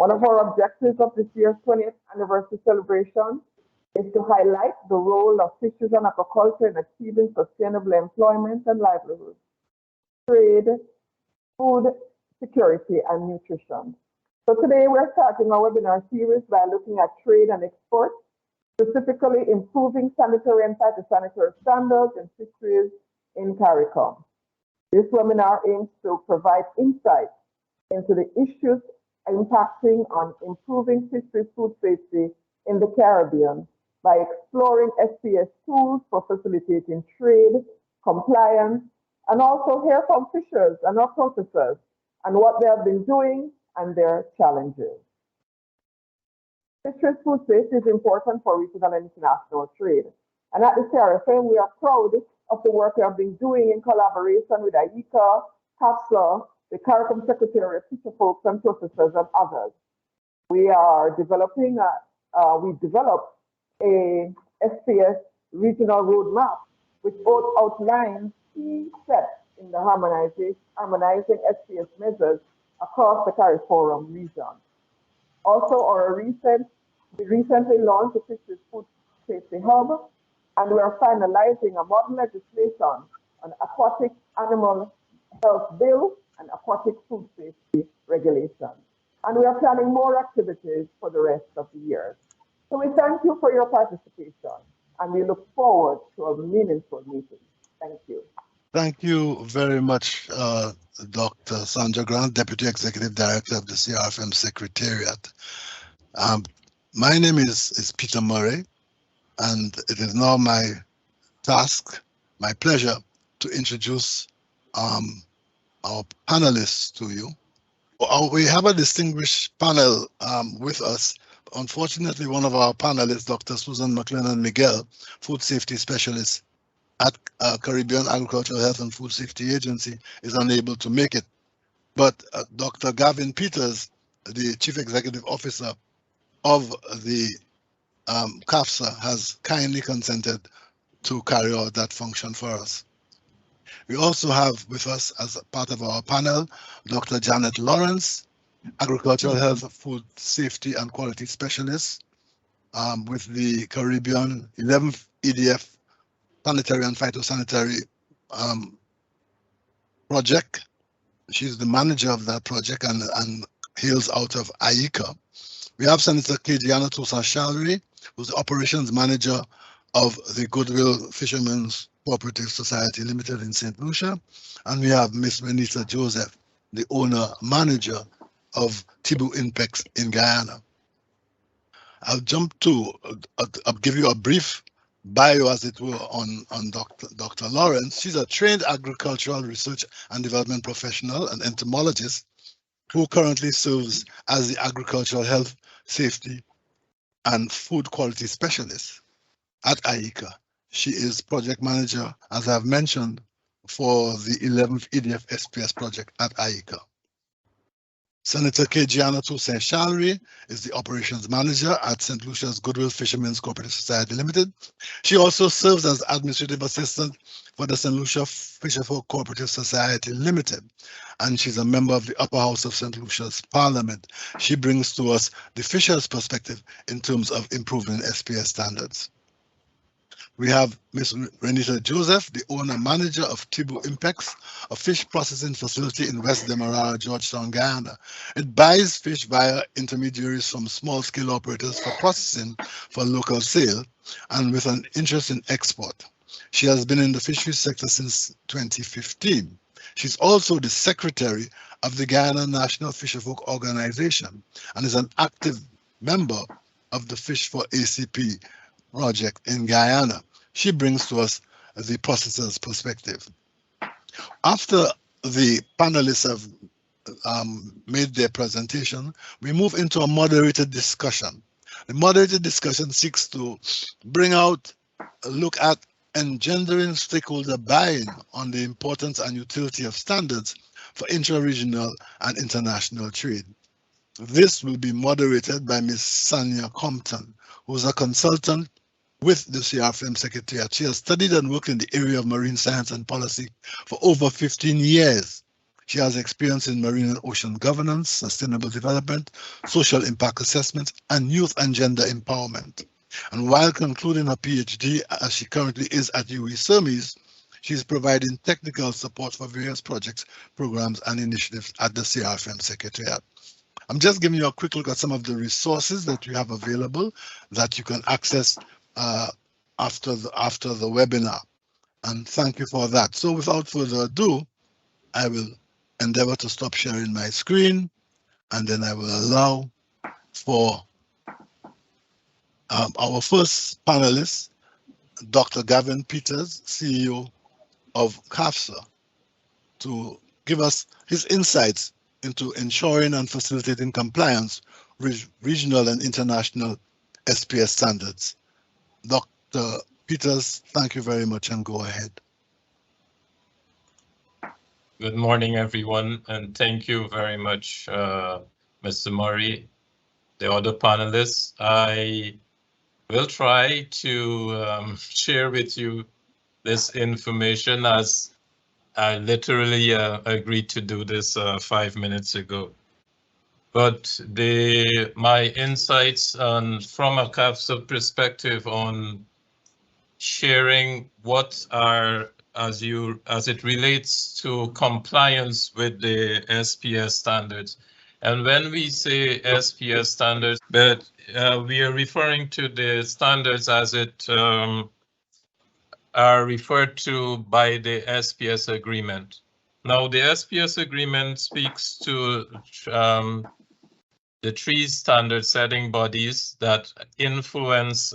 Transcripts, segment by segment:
One of our objectives of this year's 20th anniversary celebration is to highlight the role of fisheries and aquaculture in achieving sustainable employment and livelihood, trade, food security, and nutrition. So today we're starting our webinar series by looking at trade and export, specifically improving sanitary and phytosanitary standards in fisheries in CARICOM. This webinar aims to provide insight into the issues impacting on improving fisheries food safety in the Caribbean by exploring SPS tools for facilitating trade, compliance, and also hear from fishers and our processors and what they have been doing and their challenges. Fisheries food safety is important for regional and international trade. And at the CRFM, we are proud of the work we have been doing in collaboration with AICA, CAPSA, the CARICOM Secretariat, fisher folks and processors and others. We are developing, we developed a SPS regional roadmap which both outlines key steps in the harmonizing SPS measures across the CARIFORUM region. Also, we recently launched the Fisheries Food Safety Hub, and we are finalizing a modern legislation on aquatic animal health bill and aquatic food safety regulations. And we are planning more activities for the rest of the year. So we thank you for your participation, and we look forward to a meaningful meeting. Thank you. Thank you very much, Dr. Sandra Grant, Deputy Executive Director of the CRFM Secretariat. My name is Peter Murray, and it is now my task, my pleasure, to introduce our panelists to you. We have a distinguished panel with us. Unfortunately, one of our panelists, Dr. Susan McLennan Miguel, Food Safety Specialist at Caribbean Agricultural Health and Food Safety Agency, is unable to make it. But Dr. Gavin Peters, the Chief Executive Officer of the CAFSA, has kindly consented to carry out that function for us. We also have with us, as part of our panel, Dr. Janet Lawrence, Agricultural Health, Food Safety and Quality Specialist with the Caribbean 11th EDF Sanitary and Phytosanitary project. She's the manager of that project and hails out of AICA. We have Senator Kejiana Toussaint-Challery, who's the operations manager of the Goodwill Fishermen's Cooperative Society Limited in St. Lucia. And we have Miss Renita Joseph, the owner manager of Tibu Impex in Guyana. I'll jump to, I'll give you a brief bio, as it were, on Dr. Lawrence. She's a trained agricultural research and development professional and entomologist who currently serves as the agricultural health, safety, and food quality specialist at AICA. She is project manager, as I've mentioned, for the 11th EDF SPS project at AICA. Senator Kejiana Toussaint-Challery is the operations manager at St. Lucia's Goodwill Fishermen's Cooperative Society Limited. She also serves as administrative assistant for the St. Lucia Fisherfolk Cooperative Society Limited, and she's a member of the upper house of St. Lucia's Parliament. She brings to us the fisher's perspective in terms of improving SPS standards. We have Ms. Renita Joseph, the owner-manager of Tibu Impex, a fish processing facility in West Demerara, Georgetown, Guyana. It buys fish via intermediaries from small-scale operators for processing for local sale and with an interest in export. She has been in the fisheries sector since 2015. She's also the secretary of the Guyana National Fisherfolk Organization and is an active member of the Fish for ACP project in Guyana. She brings to us the processor's perspective. After the panelists have made their presentation, we move into a moderated discussion. The moderated discussion seeks to bring out a look at engendering stakeholder buy-in on the importance and utility of standards for intra-regional and international trade. This will be moderated by Ms. Sanya Compton, who is a consultant with the CRFM Secretariat. She has studied and worked in the area of marine science and policy for over 15 years. She has experience in marine and ocean governance, sustainable development, social impact assessment, and youth and gender empowerment. And while concluding her PhD, as she currently is at UWI Sermis, she's providing technical support for various projects, programs, and initiatives at the CRFM Secretariat. I'm just giving you a quick look at some of the resources that we have available that you can access after the webinar. And thank you for that. So without further ado, I will endeavor to stop sharing my screen, and then I will allow for our first panelist, Dr. Gavin Peters, CEO of CAFSA, to give us his insights into ensuring and facilitating compliance with regional and international SPS standards. Dr. Peters, thank you very much, and go ahead. Good morning, everyone, and thank you very much, Mr. Murray, the other panelists. I will try to share with you this information as I literally agreed to do this 5 minutes ago. But my insights from a CAFSA perspective on sharing what are as it relates to compliance with the SPS standards. And when we say SPS standards, but we are referring to the standards as it are referred to by the SPS agreement. Now, the SPS agreement speaks to the three standard setting bodies that influence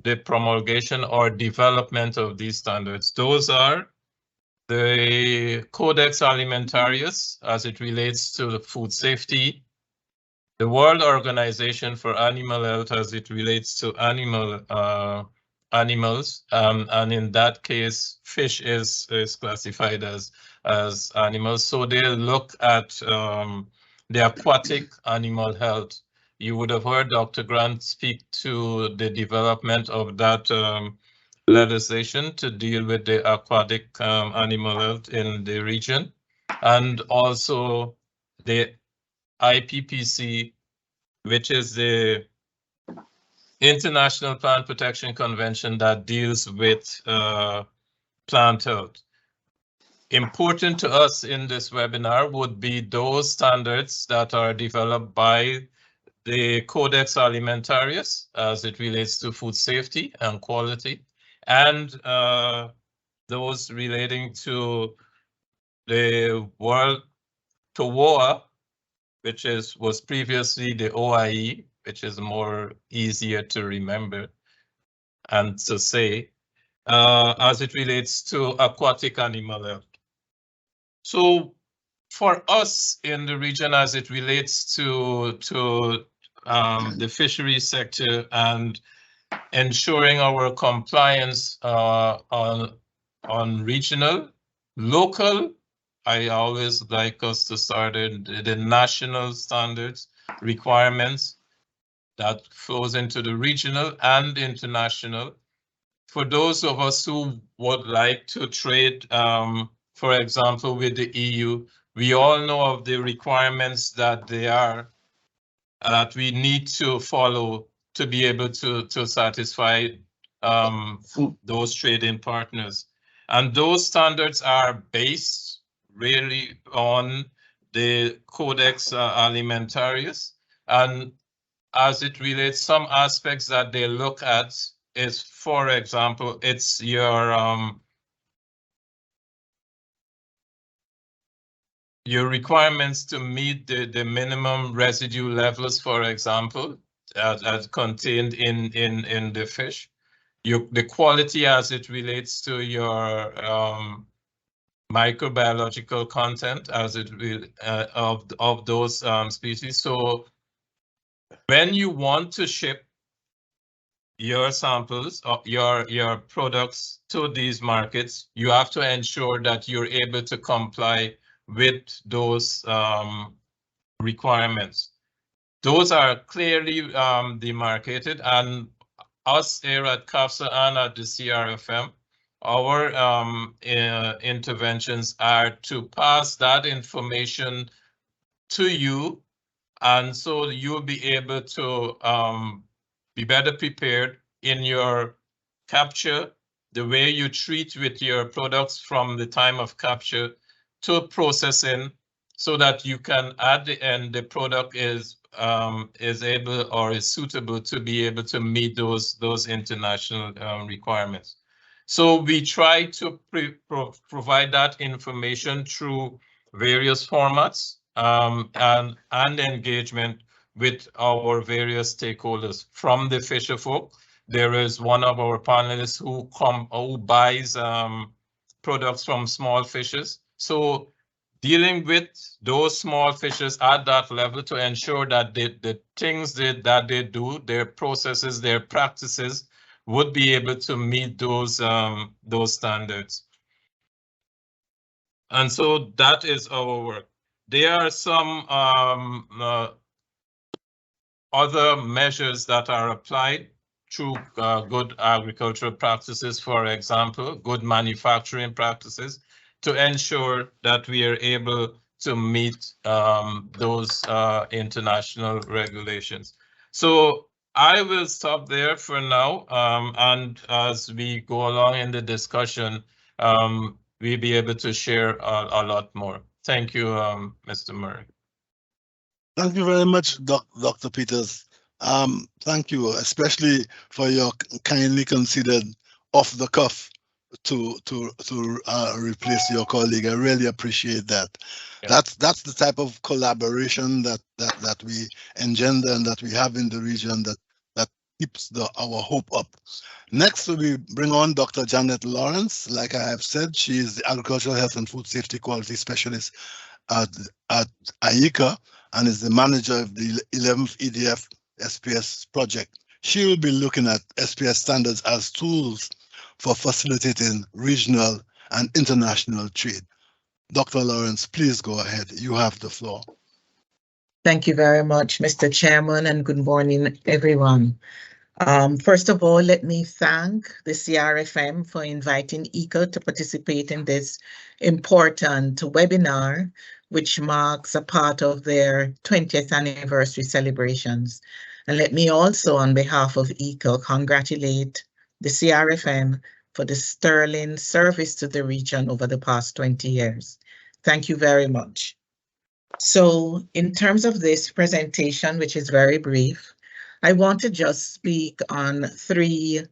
the promulgation or development of these standards. Those are the Codex Alimentarius as it relates to food safety, the World Organization for Animal Health as it relates to animals, and in that case, fish is classified as animals. So they look at the aquatic animal health. You would have heard Dr. Grant speak to the development of that legislation to deal with the aquatic animal health in the region, and also the IPPC, which is the International Plant Protection Convention that deals with plant health. Important to us in this webinar would be those standards that are developed by the Codex Alimentarius as it relates to food safety and quality, and those relating to the World TOWOA, which was previously the OIE, which is more easier to remember and to say, as it relates to aquatic animal health. So for us in the region, as it relates to the fisheries sector and ensuring our compliance on regional, local, I always like us to start in the national standards requirements that flows into the regional and international. For those of us who would like to trade, for example, with the EU, we all know of the requirements that that we need to follow to be able to satisfy those trading partners. And those standards are based really on the Codex Alimentarius. And as it relates, some aspects that they look at is, for example, it's your requirements to meet the minimum residue levels, for example, as contained in the fish. The quality as it relates to your microbiological content as it will of those species. So when you want to ship your samples or your products to these markets, you have to ensure that you're able to comply with those requirements. Those are clearly demarcated, and us here at CAFSA and at the CRFM, our interventions are to pass that information to you, and so you'll be able to be better prepared in your capture, the way you treat with your products from the time of capture to processing, so that you can, at the end, the product is able or is suitable to be able to meet those international requirements. So we try to provide that information through various formats and engagement with our various stakeholders. From the fisher folk, there is one of our panelists who buys products from small fishers. So dealing with those small fishers at that level to ensure that the things that they do, their processes, their practices, would be able to meet those standards. And so that is our work. There are some other measures that are applied through good agricultural practices, for example, good manufacturing practices, to ensure that we are able to meet those international regulations. So I will stop there for now, and as we go along in the discussion, we'll be able to share a lot more. Thank you, Mr. Murray. Thank you very much, Dr. Peters. Thank you, especially for your kindly considered off the cuff to replace your colleague. I really appreciate that. Yeah. That's the type of collaboration that we engender and that we have in the region that keeps our hope up. Next, we bring on Dr. Janet Lawrence. Like I have said, she is the Agricultural Health and Food Safety Quality Specialist at AHFS and is the manager of the 11th EDF SPS project. She will be looking at SPS standards as tools for facilitating regional and international trade. Dr. Lawrence, please go ahead. You have the floor. Thank you very much, Mr. Chairman, and good morning, everyone. First of all, let me thank the CRFM for inviting ECO to participate in this important webinar, which marks a part of their 20th anniversary celebrations. And let me also, on behalf of ECO, congratulate the CRFM for the sterling service to the region over the past 20 years. Thank you very much. So in terms of this presentation, which is very brief, I want to just speak on three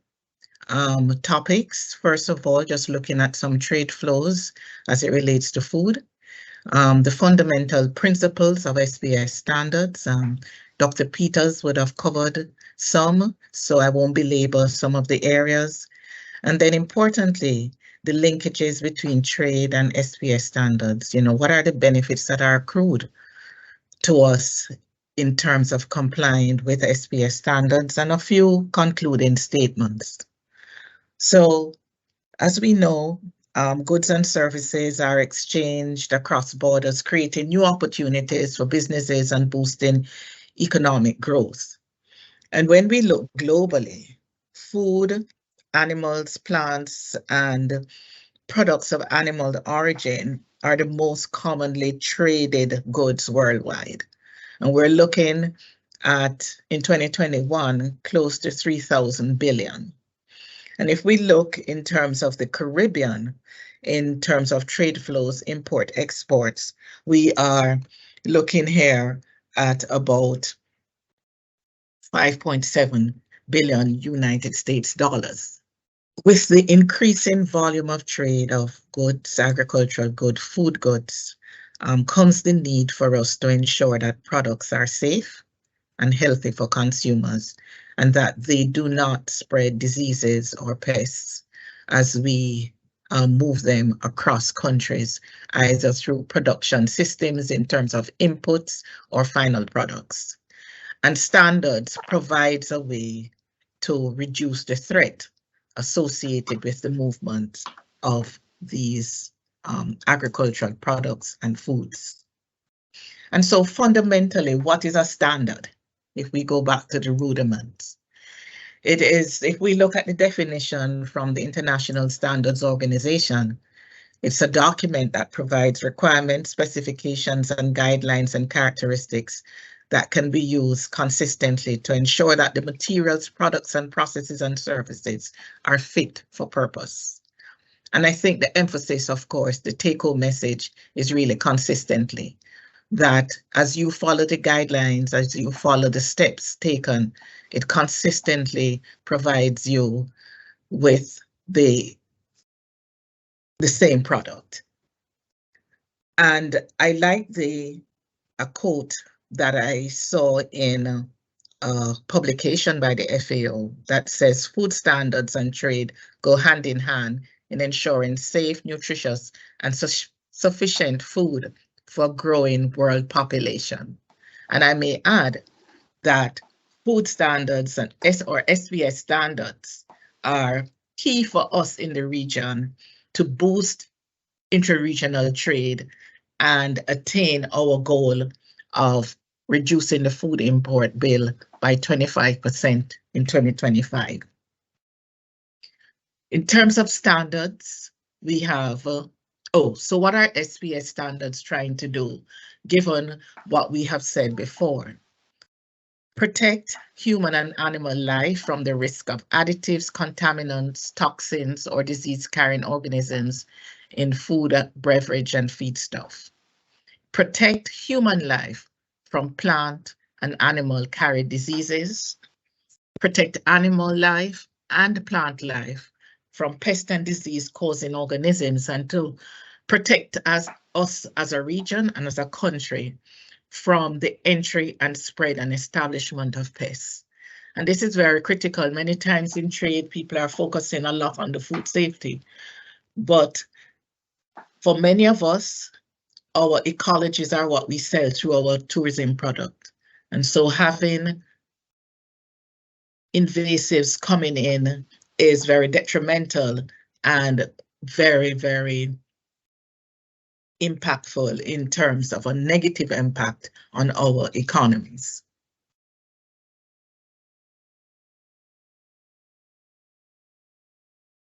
topics. First of all, just looking at some trade flows as it relates to food, the fundamental principles of SPS standards. Dr. Peters would have covered some, so I won't belabor some of the areas. And then importantly, the linkages between trade and SPS standards. You know, what are the benefits that are accrued to us in terms of complying with SPS standards, and a few concluding statements. So, as we know, goods and services are exchanged across borders, creating new opportunities for businesses and boosting economic growth. And when we look globally, food, animals, plants, and products of animal origin are the most commonly traded goods worldwide. And we're looking at, in 2021, close to 3,000 billion. And if we look in terms of the Caribbean, in terms of trade flows, import, exports, we are looking here at about 5.7 billion United States dollars. With the increasing volume of trade of goods, agricultural goods, food goods, comes the need for us to ensure that products are safe and healthy for consumers, and that they do not spread diseases or pests as we move them across countries, either through production systems in terms of inputs or final products. And standards provides a way to reduce the threat associated with the movement of these agricultural products and foods. And so fundamentally, what is a standard? If we go back to the rudiments, It is, if we look at the definition from the International Standards Organization, it's a document that provides requirements, specifications, and guidelines and characteristics that can be used consistently to ensure that the materials, products, and processes and services are fit for purpose. And I think the emphasis, of course, the take-home message is really consistently, that as you follow the guidelines, as you follow the steps taken, it consistently provides you with the same product. And I like a quote that I saw in a publication by the FAO that says food standards and trade go hand in hand in ensuring safe, nutritious, and sufficient food for a growing world population. And I may add that food standards and SPS standards are key for us in the region to boost intra-regional trade and attain our goal of reducing the food import bill by 25% in 2025. In terms of standards, we have, so what are SPS standards trying to do, given what we have said before? Protect human and animal life from the risk of additives, contaminants, toxins, or disease-carrying organisms in food, beverage, and feedstuff. Protect human life from plant and animal carried diseases. Protect animal life and plant life from pest and disease causing organisms, and to protect us as a region and as a country from the entry and spread and establishment of pests. And this is very critical. Many times in trade, people are focusing a lot on the food safety, but for many of us, our ecologies are what we sell through our tourism product. And so having invasives coming in is very detrimental and very, very impactful in terms of a negative impact on our economies.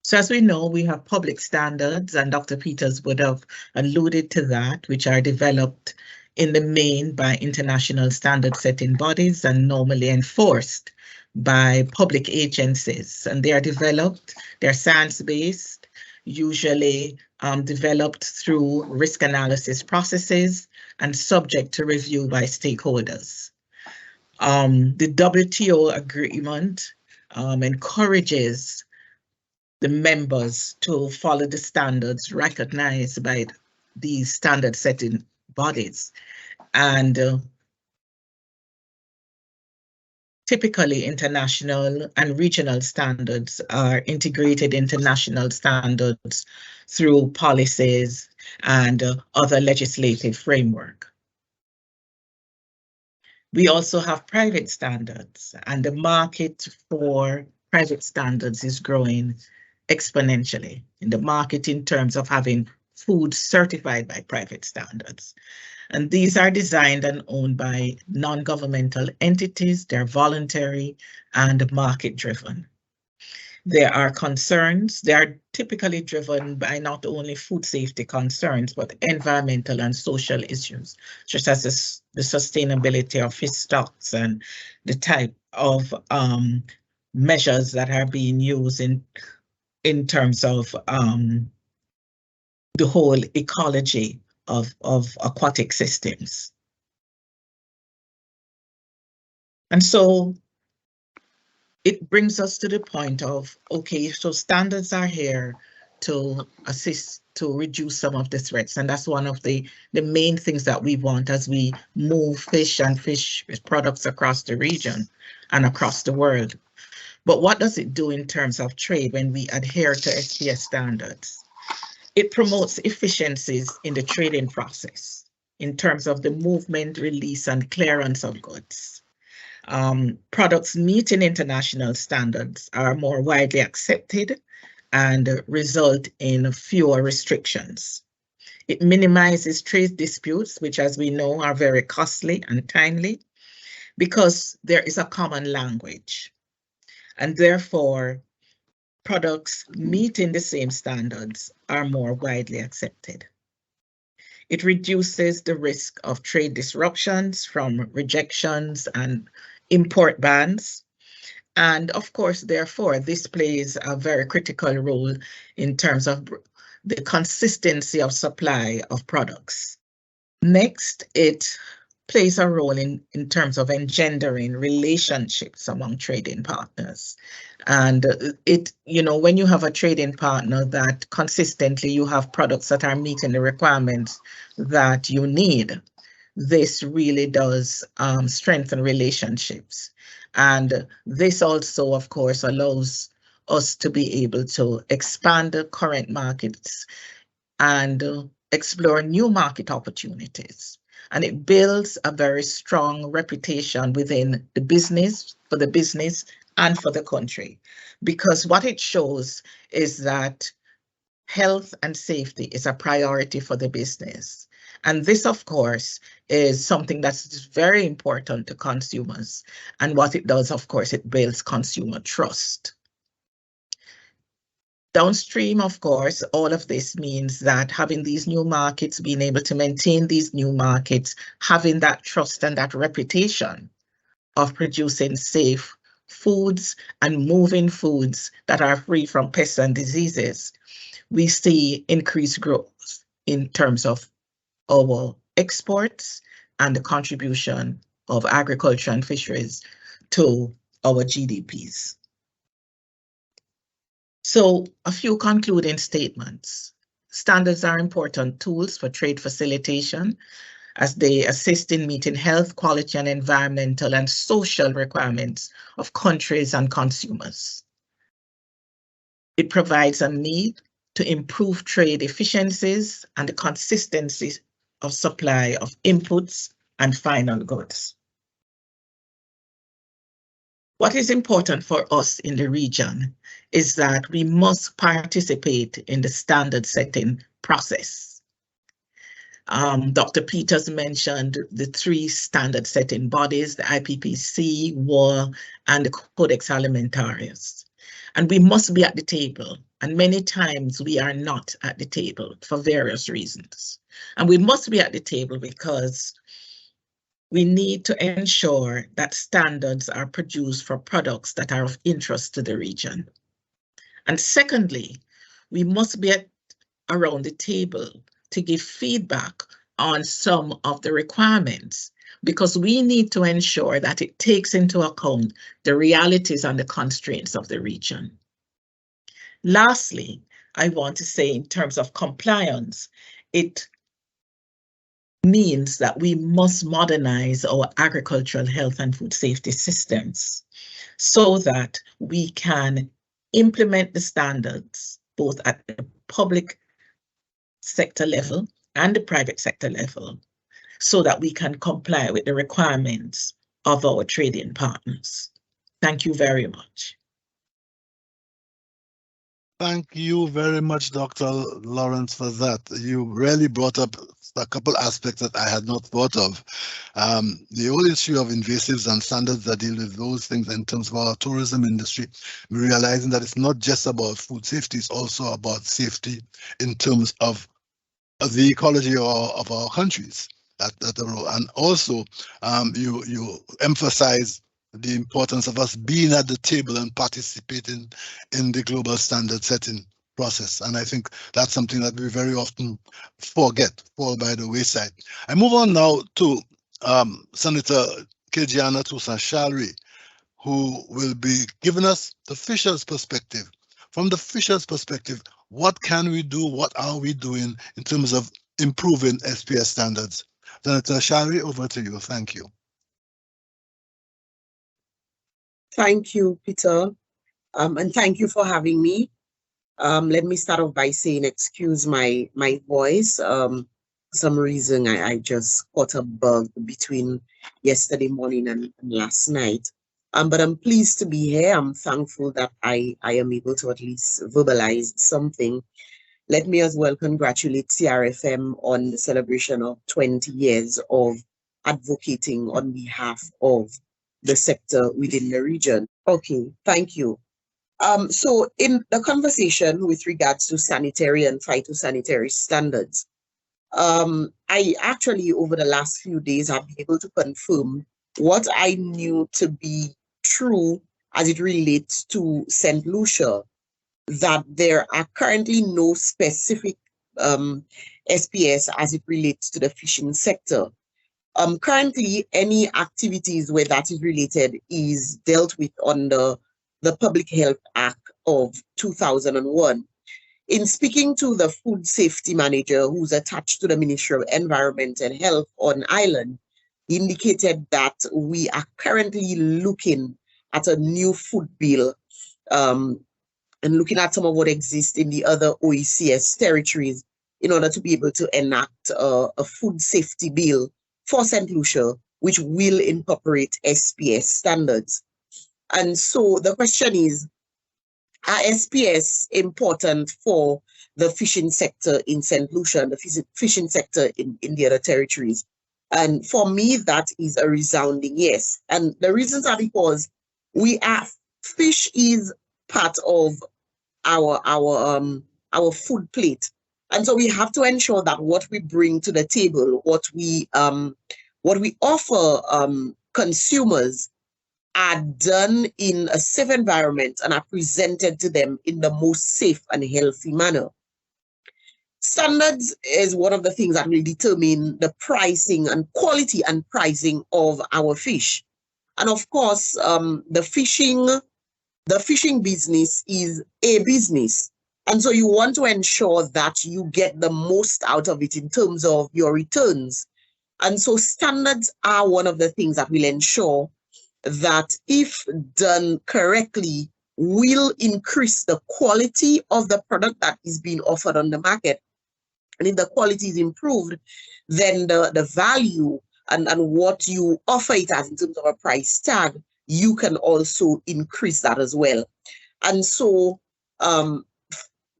So as we know, we have public standards, and Dr. Peters would have alluded to that, which are developed in the main by international standard setting bodies and normally enforced by public agencies. And they are developed, they're science-based, usually developed through risk analysis processes and subject to review by stakeholders. The WTO agreement encourages the members to follow the standards recognized by these standard setting bodies. And typically international and regional standards are integrated into national standards through policies and other legislative framework. We also have private standards, and the market for private standards is growing exponentially in the market in terms of having food certified by private standards. And these are designed and owned by non-governmental entities. They're voluntary and market-driven. There are concerns. They are typically driven by not only food safety concerns, but environmental and social issues, such as the sustainability of fish stocks and the type of measures that are being used in terms of the whole ecology of aquatic systems. And so it brings us to the point of, okay, so standards are here to assist to reduce some of the threats. And that's one of the main things that we want as we move fish and fish products across the region and across the world. But what does it do in terms of trade when we adhere to SPS standards? It promotes efficiencies in the trading process in terms of the movement, release, and clearance of goods. Products meeting international standards are more widely accepted and result in fewer restrictions. It minimizes trade disputes, which, as we know, are very costly and timely, because there is a common language. and therefore products meeting the same standards are more widely accepted. It reduces the risk of trade disruptions from rejections and import bans. And of course, therefore, this plays a very critical role in terms of the consistency of supply of products. Next, it plays a role in terms of engendering relationships among trading partners. And when you have a trading partner that consistently you have products that are meeting the requirements that you need, this really does strengthen relationships. And this also, of course, allows us to be able to expand the current markets and explore new market opportunities. And it builds a very strong reputation within the business, for the business and for the country, because what it shows is that health and safety is a priority for the business. And this, of course, is something that's very important to consumers. And what it does, of course, it builds consumer trust. Downstream, of course, all of this means that having these new markets, being able to maintain these new markets, having that trust and that reputation of producing safe foods and moving foods that are free from pests and diseases, we see increased growth in terms of our exports and the contribution of agriculture and fisheries to our GDPs. So a few concluding statements. Standards are important tools for trade facilitation as they assist in meeting health, quality, and environmental and social requirements of countries and consumers. It provides a need to improve trade efficiencies and the consistency of supply of inputs and final goods. What is important for us in the region is that we must participate in the standard setting process. Dr. Peters mentioned the 3 standard setting bodies, the IPPC, WA, and the Codex Alimentarius. And we must be at the table. And many times we are not at the table for various reasons. And we must be at the table because we need to ensure that standards are produced for products that are of interest to the region. And secondly, we must be around the table to give feedback on some of the requirements, because we need to ensure that it takes into account the realities and the constraints of the region. Lastly, I want to say in terms of compliance, it means that we must modernize our agricultural health and food safety systems so that we can implement the standards both at the public sector level and the private sector level so that we can comply with the requirements of our trading partners. Thank you very much. Thank you very much, Dr. Lawrence, for that. You really brought up a couple aspects that I had not thought of. The whole issue of invasives and standards that deal with those things in terms of our tourism industry, we're realizing that it's not just about food safety, it's also about safety in terms of the ecology of our countries. And also, you emphasize the importance of us being at the table and participating in the global standard setting process. And I think that's something that we very often fall by the wayside. I move on now to Senator Kejiana Toussaint-Shalri, who will be giving us the fisher's perspective. From the fisher's perspective, what can we do? What are we doing in terms of improving SPS standards? Senator Shalri, over to you. Thank you. Thank you, Peter, and thank you for having me. Let me start off by saying, excuse my voice. For some reason, I just caught a bug between yesterday morning and last night. But I'm pleased to be here. I'm thankful that I am able to at least verbalize something. Let me as well congratulate CRFM on the celebration of 20 years of advocating on behalf of the sector within the region. Okay, thank you. So in the conversation with regards to sanitary and phytosanitary standards, I actually, over the last few days, have been able to confirm what I knew to be true as it relates to St. Lucia, that there are currently no specific SPS as it relates to the fishing sector. Currently, any activities where that is related is dealt with under the Public Health Act of 2001. In speaking to the food safety manager who's attached to the Ministry of Environment and Health on island, he indicated that we are currently looking at a new food bill and looking at some of what exists in the other OECS territories in order to be able to enact a food safety bill for St. Lucia, which will incorporate SPS standards. And so the question is, are SPS important for the fishing sector in St. Lucia and the fishing sector in the other territories? And for me, that is a resounding yes. And the reasons are because fish is part of our food plate. And so we have to ensure that what we bring to the table, what we offer consumers are done in a safe environment and are presented to them in the most safe and healthy manner. Standards is one of the things that will determine the pricing and quality and pricing of our fish. And of course, the fishing business is a business. And so you want to ensure that you get the most out of it in terms of your returns. And so standards are one of the things that will ensure that, if done correctly, will increase the quality of the product that is being offered on the market. And if the quality is improved, then the value and what you offer it as in terms of a price tag, you can also increase that as well. And so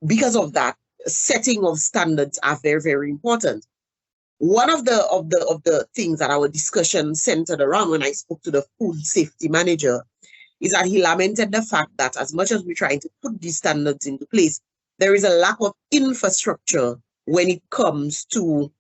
because of that, setting of standards are very, very important. One of the things that our discussion centered around when I spoke to the food safety manager is that he lamented the fact that as much as we're trying to put these standards into place, there is a lack of infrastructure when it comes to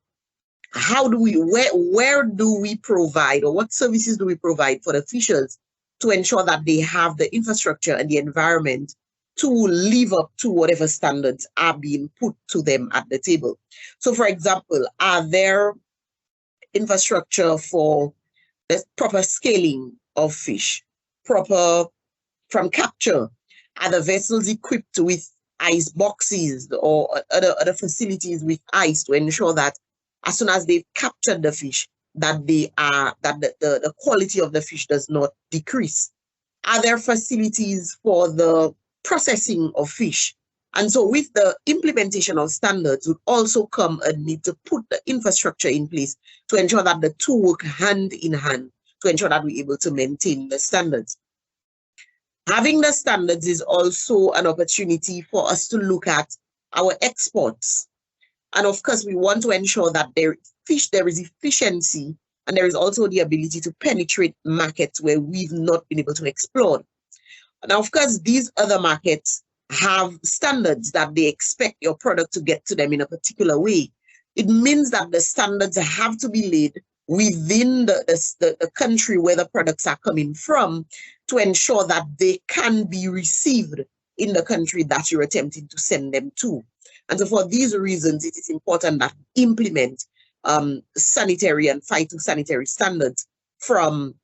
where do we provide, or what services do we provide for the fishers to ensure that they have the infrastructure and the environment to live up to whatever standards are being put to them at the table. So, for example, are there infrastructure for the proper scaling of fish, proper from capture? Are the vessels equipped with ice boxes or other facilities with ice to ensure that as soon as they've captured the fish, that the quality of the fish does not decrease? Are there facilities for the processing of fish? And so with the implementation of standards would also come a need to put the infrastructure in place to ensure that the two work hand in hand to ensure that we're able to maintain the standards. Having the standards is also an opportunity for us to look at our exports. And of course, we want to ensure that there is efficiency and there is also the ability to penetrate markets where we've not been able to explore. Now, of course, these other markets have standards that they expect your product to get to them in a particular way. It means that the standards have to be laid within the country where the products are coming from to ensure that they can be received in the country that you're attempting to send them to. And so for these reasons, it is important that we implement sanitary and phytosanitary standards from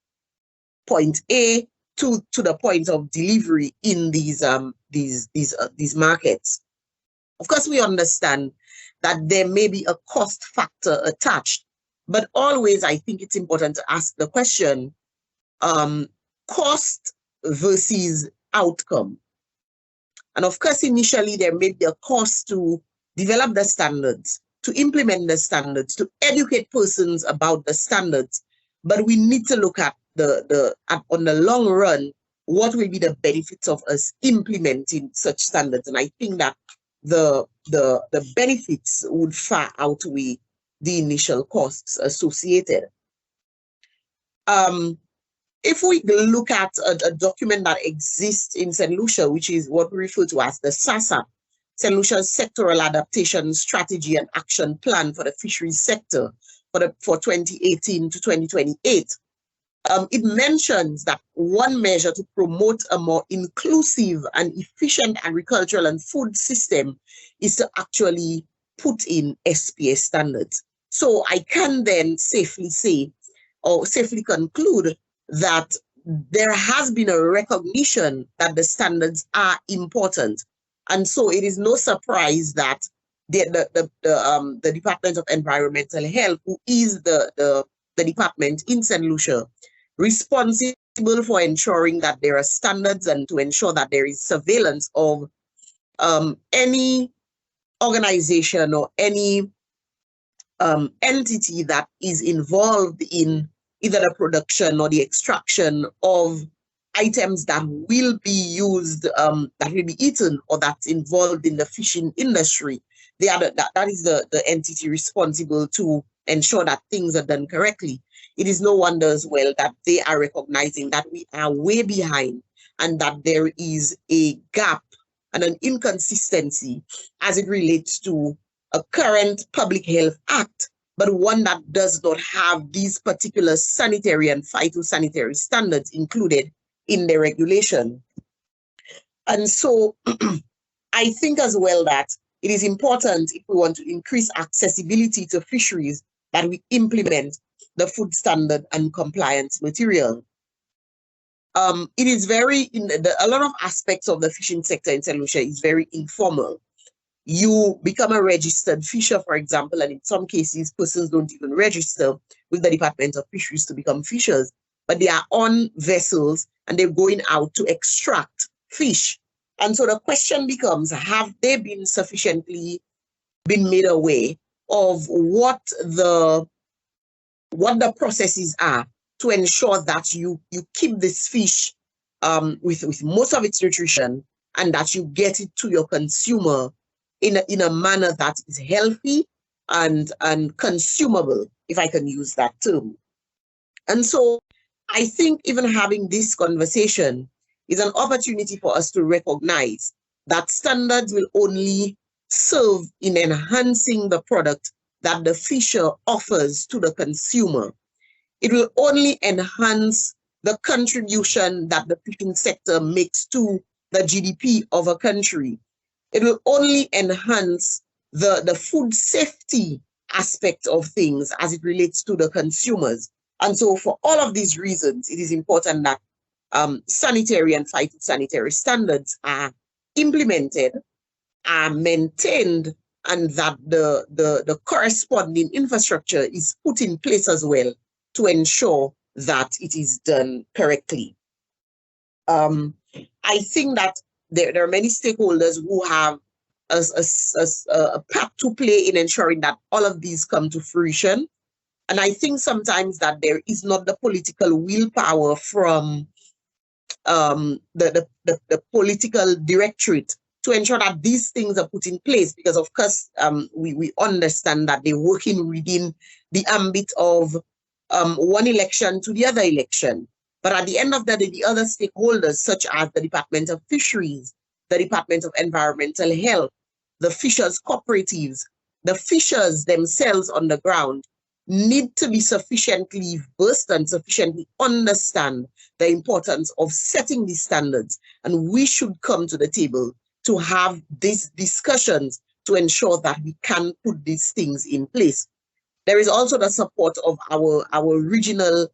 point A to the point of delivery in these markets. Of course, we understand that there may be a cost factor attached, but always I think it's important to ask the question, cost versus outcome. And of course, initially there may be a cost to develop the standards, to implement the standards, to educate persons about the standards, but we need to look at on the long run, what will be the benefits of us implementing such standards? And I think that the benefits would far outweigh the initial costs associated. if we look at a document that exists in St. Lucia, which is what we refer to as the SASA, St. Lucia's Sectoral Adaptation Strategy and Action Plan for the fisheries sector for 2018 to 2028, it mentions that one measure to promote a more inclusive and efficient agricultural and food system is to actually put in SPS standards. So I can then safely say, or safely conclude, that there has been a recognition that the standards are important. And so it is no surprise that the Department of Environmental Health, who is the department in St. Lucia, responsible for ensuring that there are standards and to ensure that there is surveillance of any organization or any entity that is involved in either the production or the extraction of items that will be used, that will be eaten, or that's involved in the fishing industry. That is the entity responsible to ensure that things are done correctly. It is no wonder as well that they are recognizing that we are way behind and that there is a gap and an inconsistency as it relates to a current Public Health Act, but one that does not have these particular sanitary and phytosanitary standards included in the regulation. And so I think as well that it is important, if we want to increase accessibility to fisheries, that we implement the food standard and compliance material. It is very, a lot of aspects of the fishing sector in St. Lucia is very informal. You become a registered fisher, for example, and in some cases, persons don't even register with the Department of Fisheries to become fishers, but they are on vessels and they're going out to extract fish. And so the question becomes, have they been sufficiently made aware of what the processes are to ensure that you keep this fish with most of its nutrition and that you get it to your consumer in a manner that is healthy and consumable, if I can use that term. And so I think even having this conversation is an opportunity for us to recognize that standards will only serve in enhancing the product that the fisher offers to the consumer. It will only enhance the contribution that the fishing sector makes to the GDP of a country. It will only enhance the food safety aspect of things as it relates to the consumers. And so for all of these reasons, it is important that sanitary and phytosanitary standards are implemented, are maintained, and that the corresponding infrastructure is put in place as well to ensure that it is done correctly. I think that there are many stakeholders who have a part to play in ensuring that all of these come to fruition. And I think sometimes that there is not the political willpower from the political directorate to ensure that these things are put in place, because of course we understand that they're working within the ambit of one election to the other election. But at the end of the day, the other stakeholders, such as the Department of Fisheries, the Department of Environmental Health, the fishers' cooperatives, the fishers themselves on the ground, need to be sufficiently versed and sufficiently understand the importance of setting these standards. And we should come to the table to have these discussions to ensure that we can put these things in place. There is also the support of our regional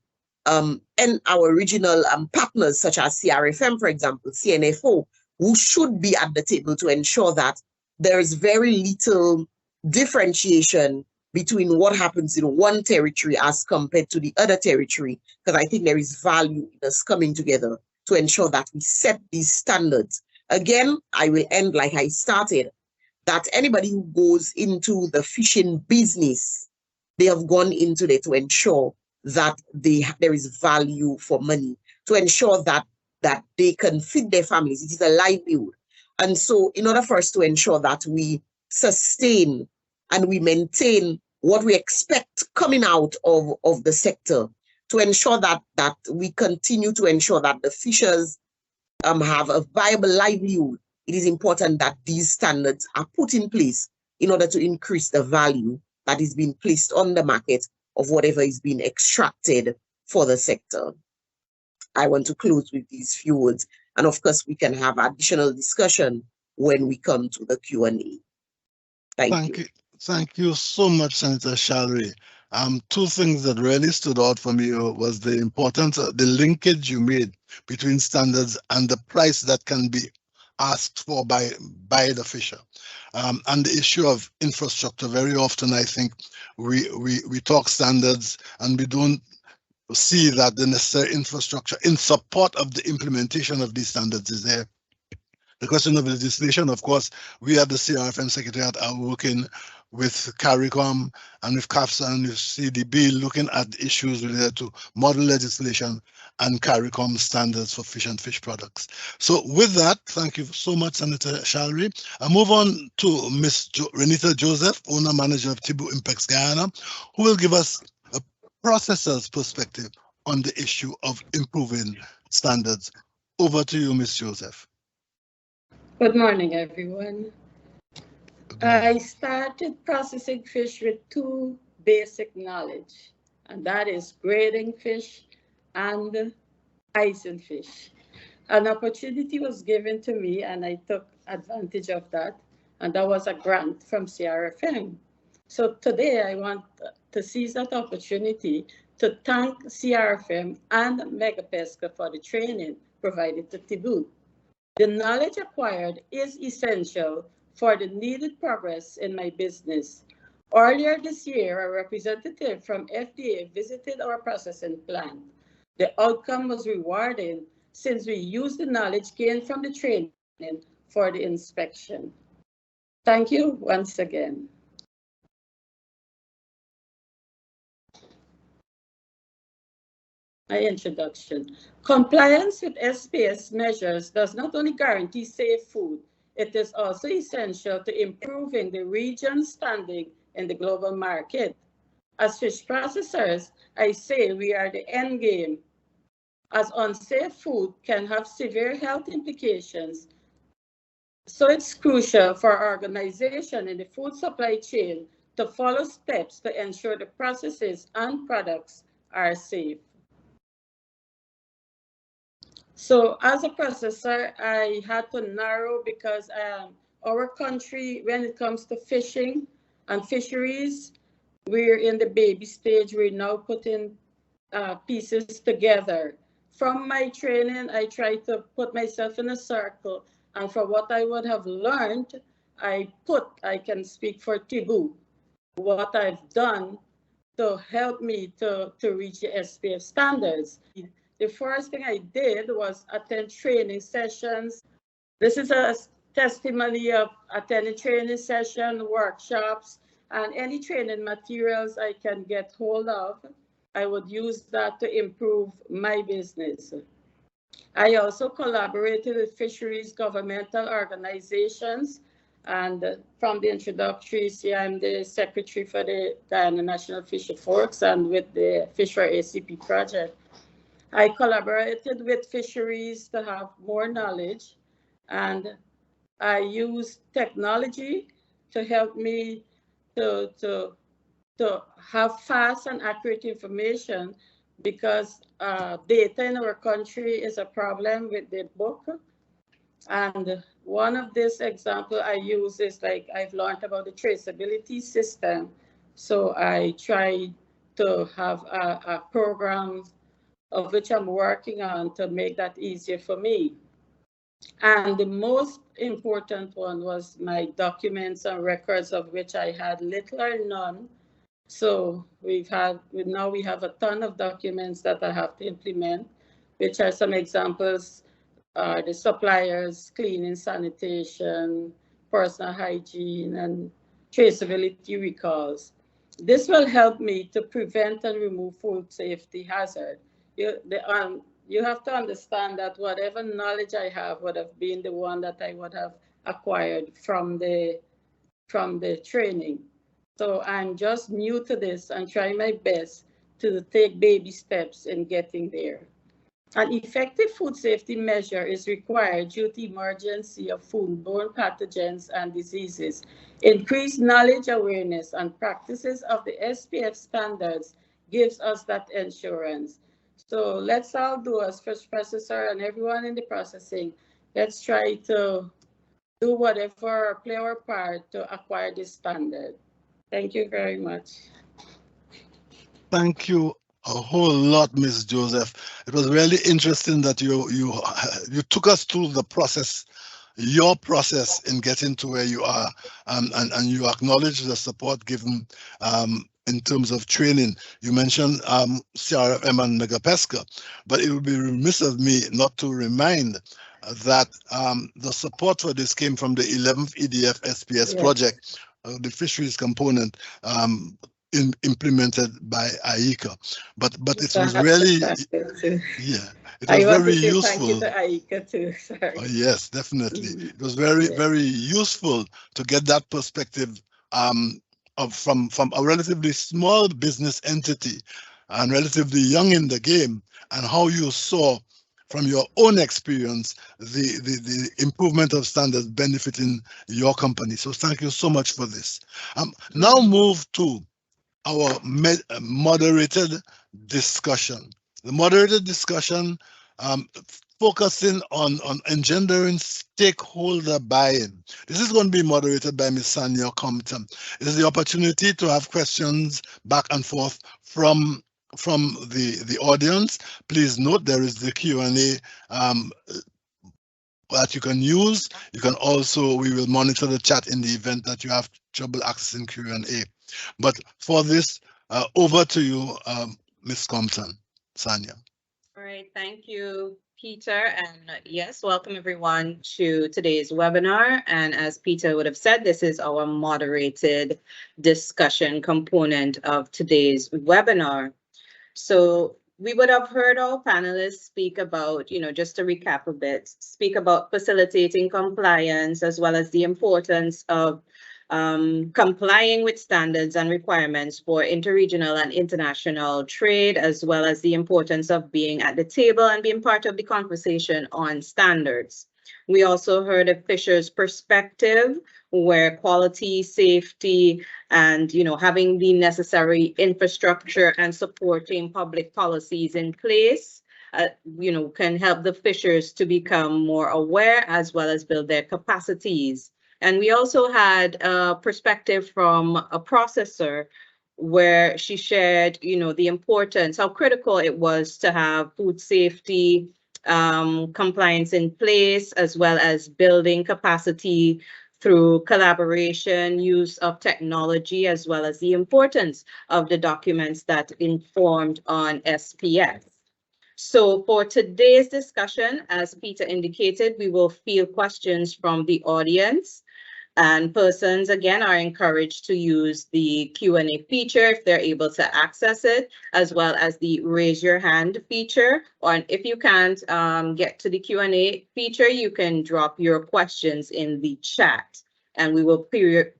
partners, such as CRFM, for example, CNFO, who should be at the table to ensure that there is very little differentiation between what happens in one territory as compared to the other territory, because I think there is value in us coming together to ensure that we set these standards. Again, I will end like I started, that anybody who goes into the fishing business, they have gone into there to ensure that there is value for money, to ensure that they can feed their families. It is a livelihood. And so in order for us to ensure that we sustain and we maintain what we expect coming out of the sector, to ensure that we continue to ensure that the fishers have a viable livelihood, it is important that these standards are put in place in order to increase the value that is being placed on the market of whatever is being extracted for the sector. I want to close with these few words, and of course we can have additional discussion when we come to the Q&A. Thank you. Thank you so much, Senator Shalry. Two things that really stood out for me was the importance, the linkage you made between standards and the price that can be asked for by the fisher, and the issue of infrastructure. Very often, I think we talk standards and we don't see that the necessary infrastructure in support of the implementation of these standards is there. The question of legislation, of course, we at the CRFM Secretariat are working with CARICOM and with CAFSA and with CDB, looking at issues related to model legislation and CARICOM standards for fish and fish products. So with that, thank you so much, Senator Shalry. I move on to Ms. Renita Joseph, owner manager of Tibu Impex Guyana, who will give us a processor's perspective on the issue of improving standards. Over to you, Ms. Joseph. Good morning, everyone. I started processing fish with two basic knowledge, and that is grading fish and icing fish. An opportunity was given to me, and I took advantage of that, and that was a grant from CRFM. So today I want to seize that opportunity to thank CRFM and Megapesca for the training provided to Tibu. The knowledge acquired is essential for the needed progress in my business. Earlier this year, a representative from FDA visited our processing plant. The outcome was rewarding since we used the knowledge gained from the training for the inspection. Thank you once again. My introduction. Compliance with SPS measures does not only guarantee safe food, it is also essential to improving the region's standing in the global market. As fish processors, I say we are the end game, as unsafe food can have severe health implications. So it's crucial for our organization in the food supply chain to follow steps to ensure the processes and products are safe. So as a processor, I had to narrow because our country, when it comes to fishing and fisheries, we're in the baby stage. We're now putting pieces together. From my training, I try to put myself in a circle, and for what I would have learned, I can speak for Tibu, what I've done to help me to reach the SPS standards. The first thing I did was attend training sessions. This is a testimony of attending training sessions, workshops, and any training materials I can get hold of. I would use that to improve my business. I also collaborated with fisheries governmental organizations, and from the introductory, I'm the secretary for the Guyana National Fisher Forks and with the Fish for ACP project. I collaborated with fisheries to have more knowledge, and I used technology to help me to have fast and accurate information, because data in our country is a problem with the book. And one of this example I use is like I've learned about the traceability system. So I tried to have a program of which I'm working on to make that easier for me. And the most important one was my documents and records, of which I had little or none. So now we have a ton of documents that I have to implement, which are some examples, the suppliers, cleaning, sanitation, personal hygiene, and traceability recalls. This will help me to prevent and remove food safety hazard. You have to understand that whatever knowledge I have would have been the one that I would have acquired from the training. So I'm just new to this and trying my best to take baby steps in getting there. An effective food safety measure is required due to emergency of foodborne pathogens and diseases. Increased knowledge, awareness, and practices of the SPF standards gives us that assurance. So let's all do as first processor and everyone in the processing, let's try to do whatever, play our part to acquire this standard. Thank you very much. Thank you a whole lot, Ms. Joseph. It was really interesting that you took us through the process, your process in getting to where you are, and you acknowledge the support given in terms of training. You mentioned CRFM and Megapesca, but it would be remiss of me not to remind that the support for this came from the 11th EDF SPS project, the fisheries component, implemented by AICA, but it was really, yeah, it was very useful. Thank you to AICA too. Sorry. Oh, yes, definitely. It was very useful to get that perspective from a relatively small business entity and relatively young in the game, and how you saw from your own experience the improvement of standards benefiting your company. So thank you so much for this. Now move to our moderated discussion. The moderated discussion focusing on engendering stakeholder buy-in. This is going to be moderated by Ms. Sanya Compton. It is the opportunity to have questions back and forth from the audience. Please note there is the Q&A that you can use. You can also, we will monitor the chat in the event that you have trouble accessing Q&A. But for this, over to you, Ms. Compton, Sanya. All right, thank you, Peter. And yes, welcome everyone to today's webinar. And as Peter would have said, this is our moderated discussion component of today's webinar. So we would have heard our panelists speak about, just to recap a bit, speak about facilitating compliance as well as the importance of complying with standards and requirements for interregional and international trade, as well as the importance of being at the table and being part of the conversation on standards. We also heard a fisher's perspective, where quality, safety, and having the necessary infrastructure and supporting public policies in place, can help the fishers to become more aware as well as build their capacities. And we also had a perspective from a processor where she shared, the importance, how critical it was to have food safety compliance in place, as well as building capacity through collaboration, use of technology, as well as the importance of the documents that informed on SPS. So for today's discussion, as Peter indicated, we will field questions from the audience. And persons, again, are encouraged to use the Q&A feature if they're able to access it, as well as the raise your hand feature. Or if you can't get to the Q&A feature, you can drop your questions in the chat, and we will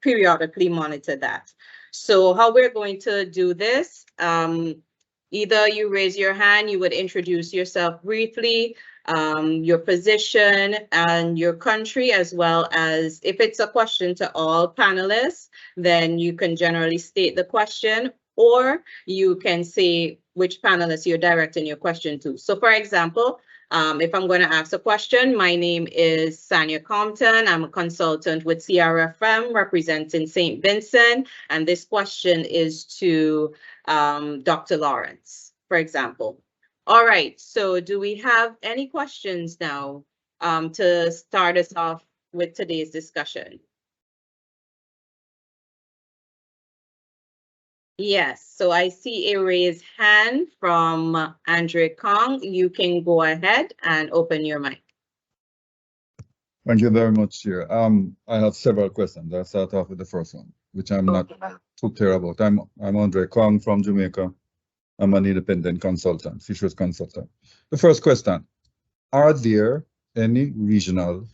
periodically monitor that. So how we're going to do this, either you raise your hand, you would introduce yourself briefly, your position and your country, as well as if it's a question to all panelists, then you can generally state the question, or you can say which panelist you're directing your question to. So for example, if I'm going to ask a question, my name is Sanya Compton. I'm a consultant with CRFM representing St. Vincent, and this question is to Dr. Lawrence, for example. All right, so do we have any questions now to start us off with today's discussion? Yes, so I see a raised hand from Andre Kong. You can go ahead and open your mic. Thank you very much, Chair. I have several questions. I'll start off with the first one, which I'm not too clear about. I'm Andre Kong from Jamaica. I'm an independent consultant, fisheries consultant. The first question, are there any regional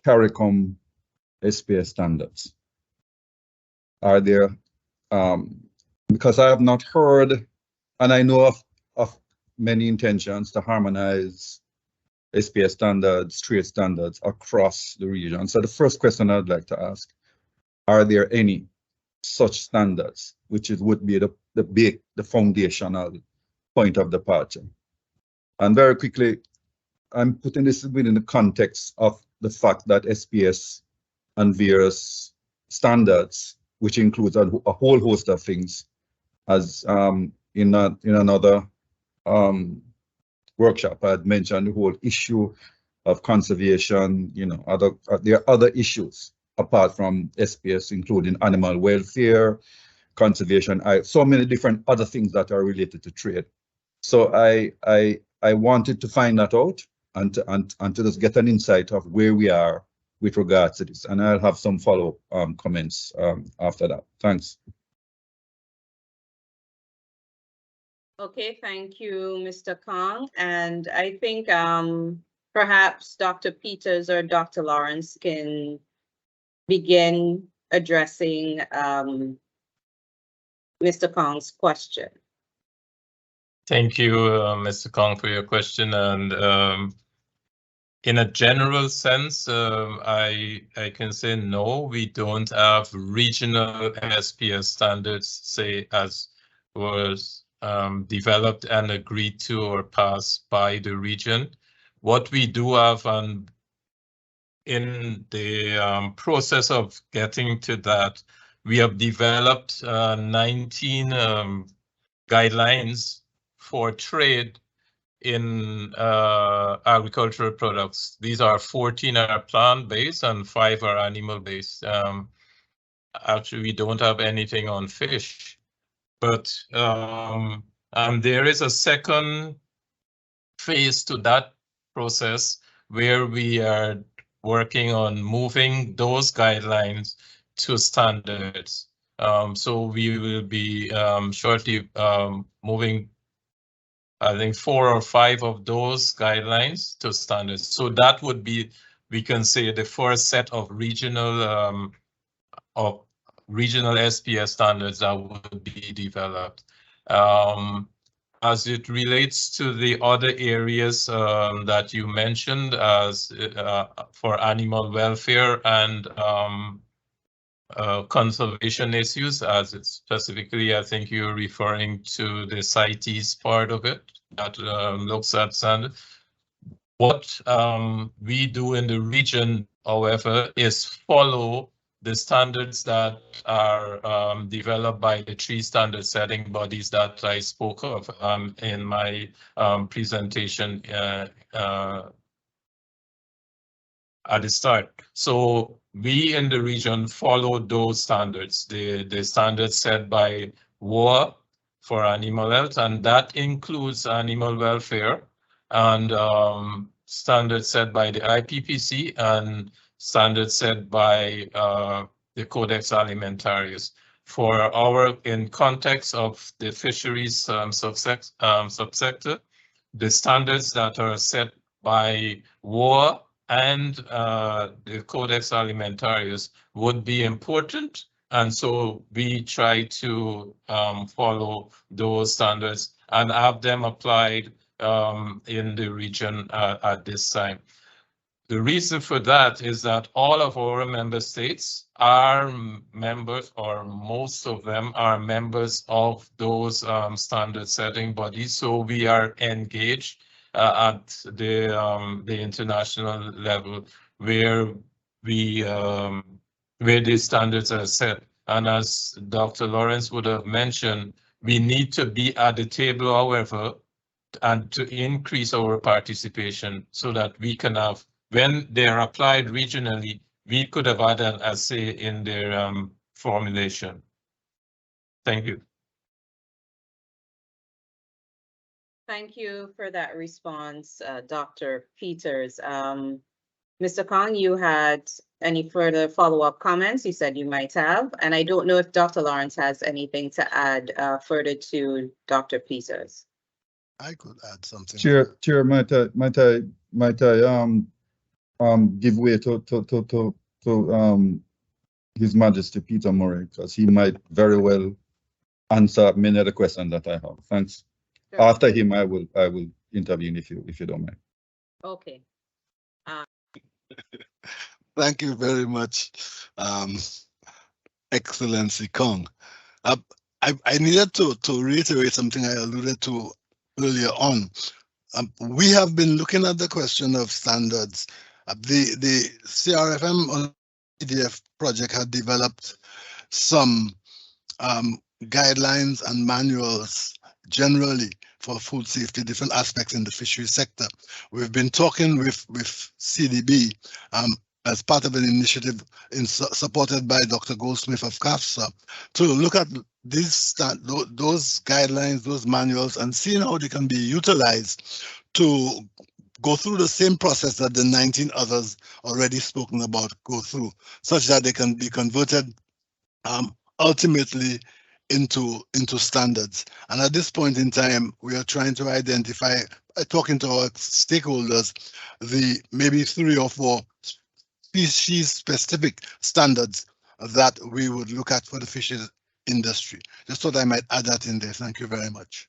CARICOM SPS standards? Are there, because because I have not heard, and I know of many intentions to harmonize SPS standards, trade standards across the region. So the first question I'd like to ask, are there any such standards, which would be the foundational point of departure? And very quickly, I'm putting this within the context of the fact that SPS and various standards, which includes a whole host of things, as in another workshop, I had mentioned the whole issue of conservation. There are other issues apart from SPS, including animal welfare, conservation, so many different other things that are related to trade. So I wanted to find that out and to just get an insight of where we are with regards to this. And I'll have some follow-up comments after that. Thanks. Okay, thank you, Mr. Kong. And I think perhaps Dr. Peters or Dr. Lawrence can begin addressing Mr. Kong's question. Thank you, Mr. Kong, for your question. And in a general sense, I can say no, we don't have regional SPS standards, say, as was developed and agreed to or passed by the region. What we do have, and in the process of getting to that, we have developed 19 guidelines for trade in agricultural products. These are 14 are plant-based and 5 are animal-based. Actually, we don't have anything on fish, but there is a second phase to that process where we are working on moving those guidelines to standards. So we will be shortly moving, I think, 4 or 5 of those guidelines to standards. So that would be, we can say, the first set of regional SPS standards that would be developed. As it relates to the other areas that you mentioned, as for animal welfare and conservation issues, as it's specifically, I think you're referring to the CITES part of it that looks at standard. What we do in the region, however, is follow the standards that are developed by the 3 standard setting bodies that I spoke of in my presentation at the start. So we in the region follow those standards, the standards set by WOA for animal health, and that includes animal welfare, and standards set by the IPPC and standards set by the Codex Alimentarius. For in context of the fisheries subsector, the standards that are set by WOA and the Codex Alimentarius would be important. And so we try to follow those standards and have them applied in the region at this time. The reason for that is that all of our member states are members, or most of them are members of those standard setting bodies. So we are engaged at the international level where these standards are set. And as Dr. Lawrence would have mentioned, we need to be at the table, however, and to increase our participation so that we can have, when they are applied regionally, we could have had a say in their formulation. Thank you. Thank you for that response, Dr. Peters. Mr. Kong, you had any further follow-up comments? You said you might have, and I don't know if Dr. Lawrence has anything to add further to Dr. Peters. I could add something. Chair, might I give way to His Majesty Peter Murray, because he might very well answer many of the questions that I have. Thanks. Sure. After him, I will intervene if you don't mind. Okay. Thank you very much, Excellency Kong. I needed to reiterate something I alluded to earlier on. We have been looking at the question of standards. The CRFM on EDF project had developed some guidelines and manuals generally for food safety, different aspects in the fishery sector. We've been talking with CDB as part of an initiative supported by Dr. Goldsmith of CAFSA to look at those guidelines, those manuals, and seeing how they can be utilized to go through the same process that the 19 others already spoken about go through, such that they can be converted ultimately into standards. And at this point in time, we are trying to identify, talking to our stakeholders, the maybe 3 or 4 species-specific standards that we would look at for the fisheries industry. Just thought I might add that in there. Thank you very much.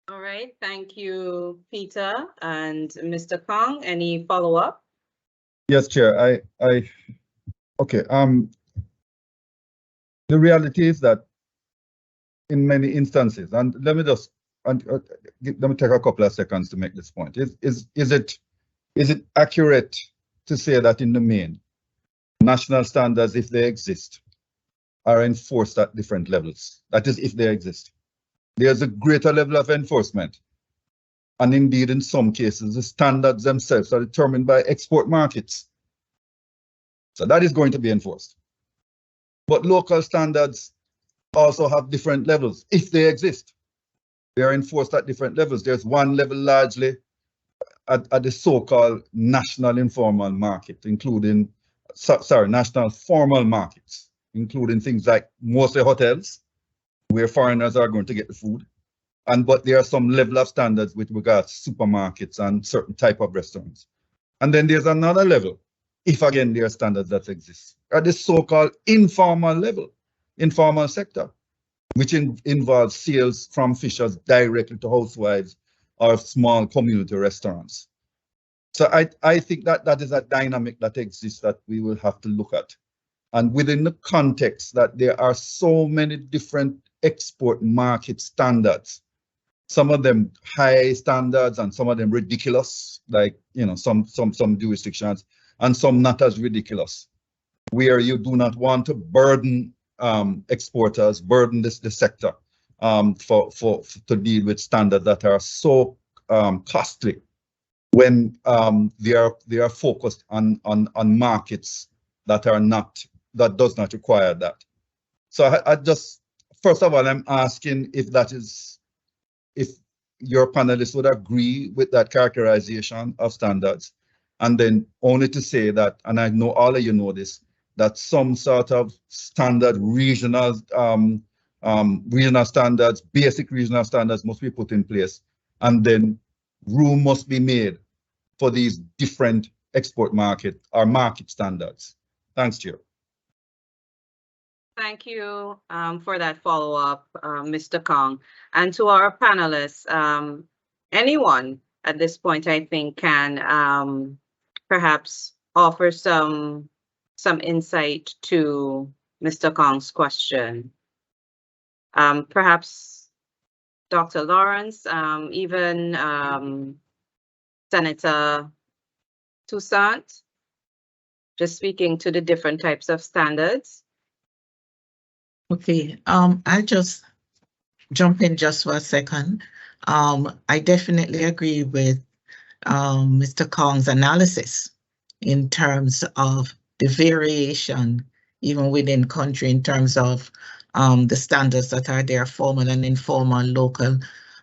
All right, thank you, Peter and Mr. Kong. Any follow-up? Yes, Chair. Okay. The reality is that in many instances, and let me take a couple of seconds to make this point. Is it accurate to say that in the main, national standards, if they exist, are enforced at different levels? That is, if they exist. There's a greater level of enforcement. And indeed, in some cases, the standards themselves are determined by export markets. So that is going to be enforced. But local standards also have different levels, if they exist. They are enforced at different levels. There's one level largely at the so-called national informal market, including, national formal markets, including things like mostly hotels, where foreigners are going to get the food. But there are some level of standards with regards to supermarkets and certain type of restaurants. And then there's another level, if again there are standards that exist, at the so-called informal level, informal sector, which involves sales from fishers directly to housewives or small community restaurants. So I think that is a dynamic that exists that we will have to look at. And within the context that there are so many different export market standards, some of them high standards and some of them ridiculous, like, you know, some jurisdictions, and some not as ridiculous, where you do not want to burden exporters, burden the sector to deal with standards that are so costly when they are focused on markets that does not require that. So I just, first of all, I'm asking if your panelists would agree with that characterization of standards, and then only to say that, and I know all of you know this, that some sort of standard regional standards, basic regional standards must be put in place, and then room must be made for these different export market or market standards. Thanks, Chair. Thank you for that follow-up, Mr. Kong. And to our panelists, anyone at this point, I think, can perhaps offer some insight to Mr. Kong's question. Perhaps Dr. Lawrence, even Senator Toussaint, just speaking to the different types of standards. Okay, I'll just jump in just for a second. I definitely agree with Mr. Kong's analysis in terms of the variation, even within country, in terms of the standards that are there, formal and informal, local,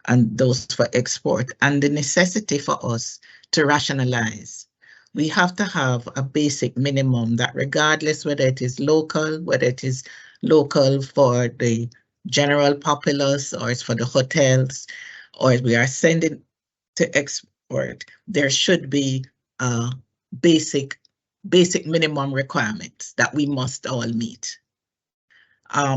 and those for export, and the necessity for us to rationalize. We have to have a basic minimum that, regardless whether it is local, whether it is local for the general populace, or it's for the hotels, or we are sending to export, there should be basic minimum requirements that we must all meet.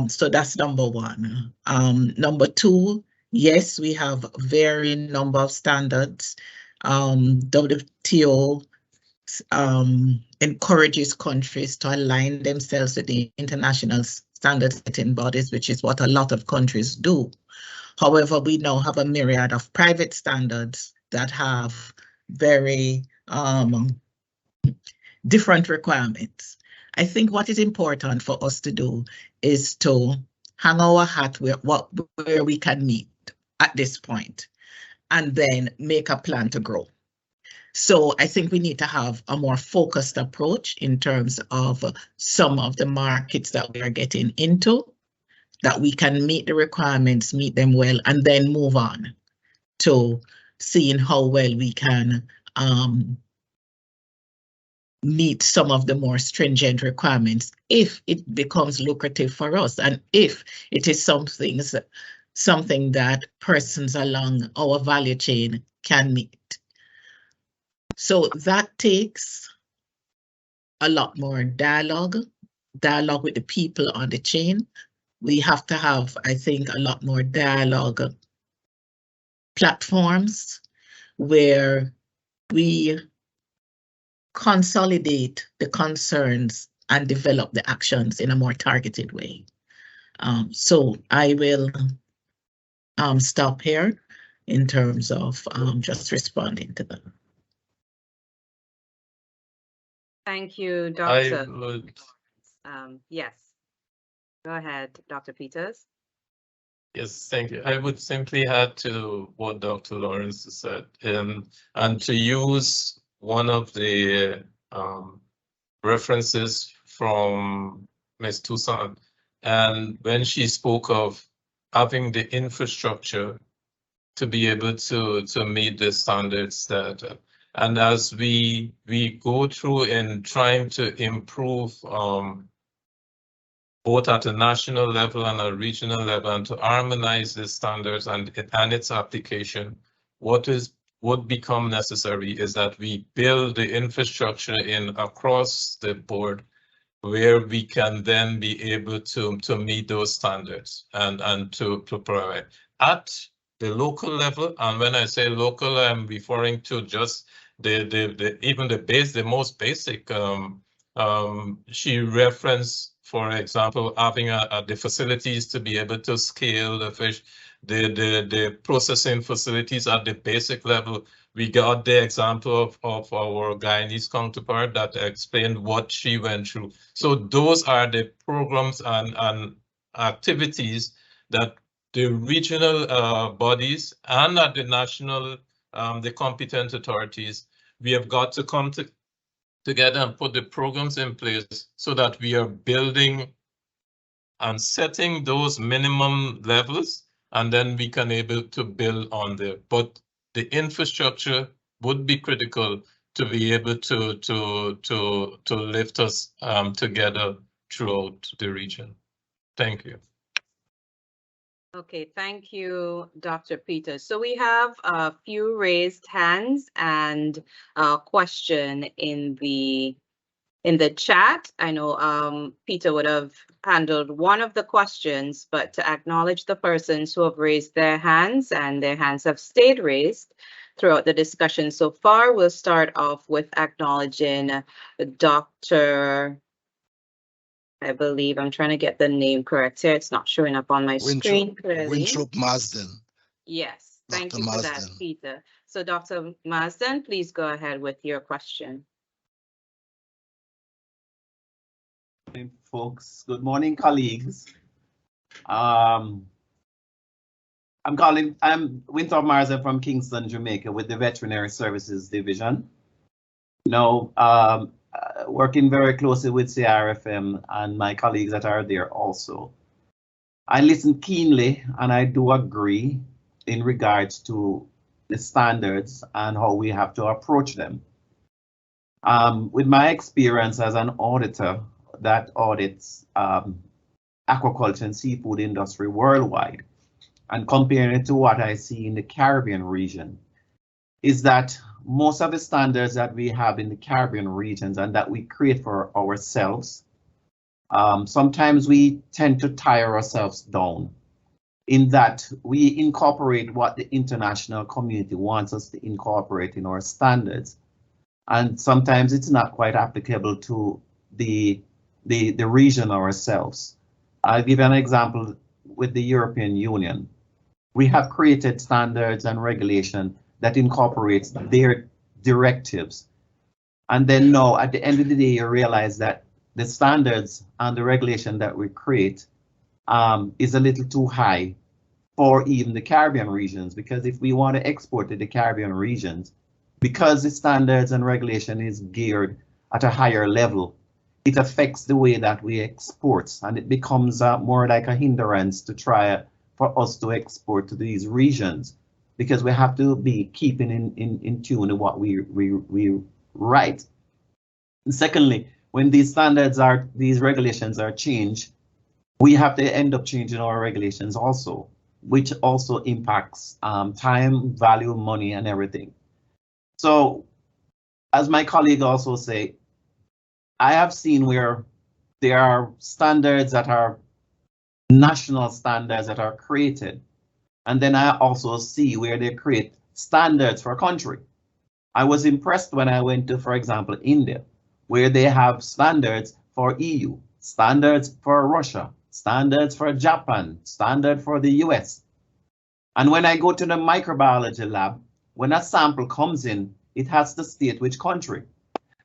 So that's number one. Number two, yes, we have varying number of standards. WTO encourages countries to align themselves with the international standard setting bodies, which is what a lot of countries do. However, we now have a myriad of private standards that have very different requirements. I think what is important for us to do is to hang our hat where we can meet at this point, and then make a plan to grow. So I think we need to have a more focused approach in terms of some of the markets that we are getting into, that we can meet the requirements, meet them well, and then move on to seeing how well we can meet some of the more stringent requirements if it becomes lucrative for us, and if it is something that persons along our value chain can meet. So that takes a lot more dialogue with the people on the chain. We have to have, I think, a lot more dialogue platforms where we consolidate the concerns and develop the actions in a more targeted way. So I will stop here in terms of just responding to them. Thank you, Dr. I would, Yes, go ahead, Dr. Peters. yes, thank you. I would simply add to what Dr. Lawrence said, and to use one of the references from Ms. Toussaint, and when she spoke of having the infrastructure to be able to meet the standards that, and as we go through in trying to improve both at a national level and a regional level, and to harmonize the standards and its application, what become necessary is that we build the infrastructure in across the board where we can then be able to meet those standards and to provide at the local level. And when I say local, I'm referring to just the most basic. She referenced, for example, having the facilities to be able to scale the fish, the processing facilities at the basic level. We got the example of our Guyanese counterpart that explained what she went through. So those are the programs and activities that the regional bodies and at the national, the competent authorities, we have got to come together and put the programs in place so that we are building and setting those minimum levels, and then we can able to build on there. But the infrastructure would be critical to be able to lift us together throughout the region. Thank you. Okay, thank you, Dr. Peters. So we have a few raised hands and a question in the chat. I know Peter would have handled one of the questions, but to acknowledge the persons who have raised their hands, and their hands have stayed raised throughout the discussion so far, we'll start off with acknowledging Dr. I believe I'm trying to get the name correct here. It's not showing up on my screen clearly. Winthrop Marsden. Yes, thank Dr. you for Marsden. that, Peter. So Dr. Marsden, please go ahead with your question. Good morning, folks. Good morning, colleagues. I'm Winthrop Marsden from Kingston, Jamaica, with the Veterinary Services Division. Now, working very closely with CRFM and my colleagues that are there also. I listen keenly, and I do agree in regards to the standards and how we have to approach them. With my experience as an auditor that audits aquaculture and seafood industry worldwide, and comparing it to what I see in the Caribbean region, is that most of the standards that we have in the Caribbean regions and that we create for ourselves Sometimes we tend to tire ourselves down in that we incorporate what the international community wants us to incorporate in our standards. And sometimes it's not quite applicable to the region ourselves. I'll give you an example with the European Union. We have created standards and regulation that incorporates their directives. And then now at the end of the day, you realize that the standards and the regulation that we create is a little too high for even the Caribbean regions, because if we want to export to the Caribbean regions, because the standards and regulation is geared at a higher level, it affects the way that we export, and it becomes more like a hindrance to try for us to export to these regions, because we have to be keeping in tune with what we write. And secondly, when these regulations are changed, we have to end up changing our regulations also, which also impacts time, value, money, and everything. So, as my colleague also say, I have seen where there are standards that are national standards that are created. And then I also see where they create standards for a country. I was impressed when I went to, for example, India, where they have standards for EU, standards for Russia, standards for Japan, standard for the US. And when I go to the microbiology lab, when a sample comes in, it has to state which country,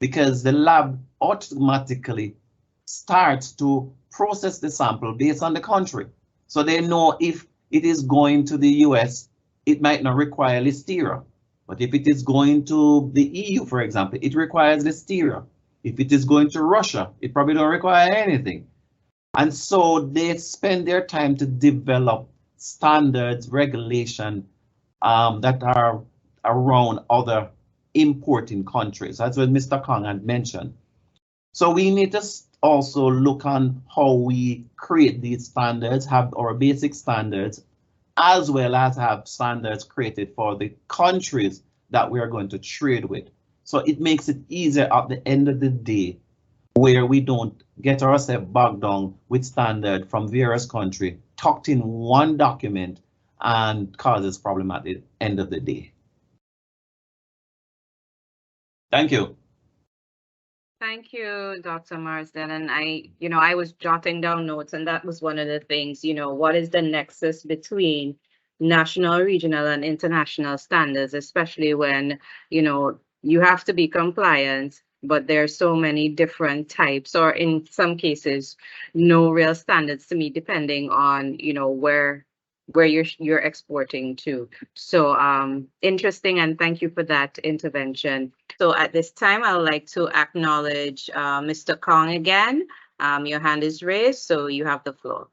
because the lab automatically starts to process the sample based on the country. So they know if it is going to the US, it might not require listeria. But if it is going to the EU, for example, it requires listeria. If it is going to Russia, it probably don't require anything. And so they spend their time to develop standards, regulation that are around other importing countries. That's what Mr. Kong had mentioned. So we need to also look on how we create these standards, have our basic standards, as well as have standards created for the countries that we are going to trade with. So it makes it easier at the end of the day, where we don't get ourselves bogged down with standard from various countries, tucked in one document, and causes problem at the end of the day. Thank you. Thank you, Dr. Marsden. And I was jotting down notes, and that was one of the things, what is the nexus between national, regional, and international standards, especially when, you have to be compliant, but there are so many different types, or in some cases, no real standards to meet, depending on, where you're exporting to. So interesting, and thank you for that intervention. So at this time, I would like to acknowledge Mr. Kong again. Your hand is raised, so you have the floor.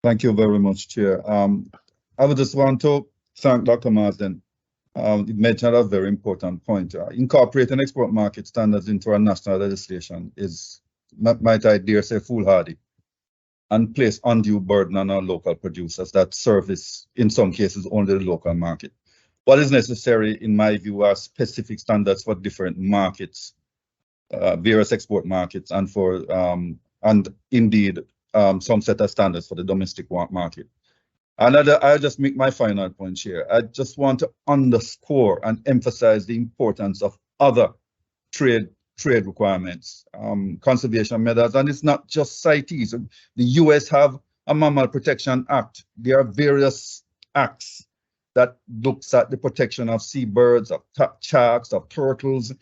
Thank you very much, Chair. I would just want to thank Dr. Marsden. You mentioned a very important point. Incorporating export market standards into our national legislation is, might I dare say, foolhardy, and place undue burden on our local producers that service, in some cases, only the local market. What is necessary, in my view, are specific standards for different markets, various export markets, and for and indeed some set of standards for the domestic market. And I'll just make my final point here. I just want to underscore and emphasize the importance of other trade requirements, conservation measures, and it's not just CITES. The US have a Mammal Protection Act. There are various acts that looks at the protection of seabirds, of sharks, of turtles,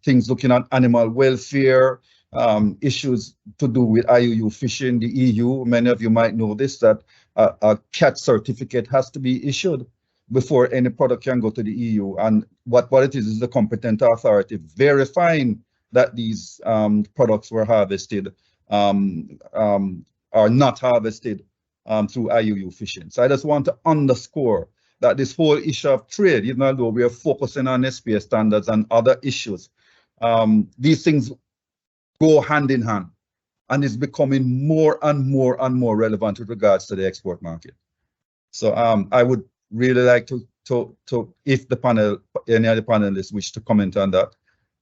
things looking at animal welfare, issues to do with IUU fishing. The EU, many of you might know this, that a CAT certificate has to be issued before any product can go to the EU. And what it is the competent authority verifying that these products were harvested are not harvested through IUU fishing. So I just want to underscore that this whole issue of trade, even though we are focusing on SPS standards and other issues, these things go hand in hand, and it's becoming more and more and more relevant with regards to the export market. So I would really like to if the panel, any of the panelists wish to comment on that,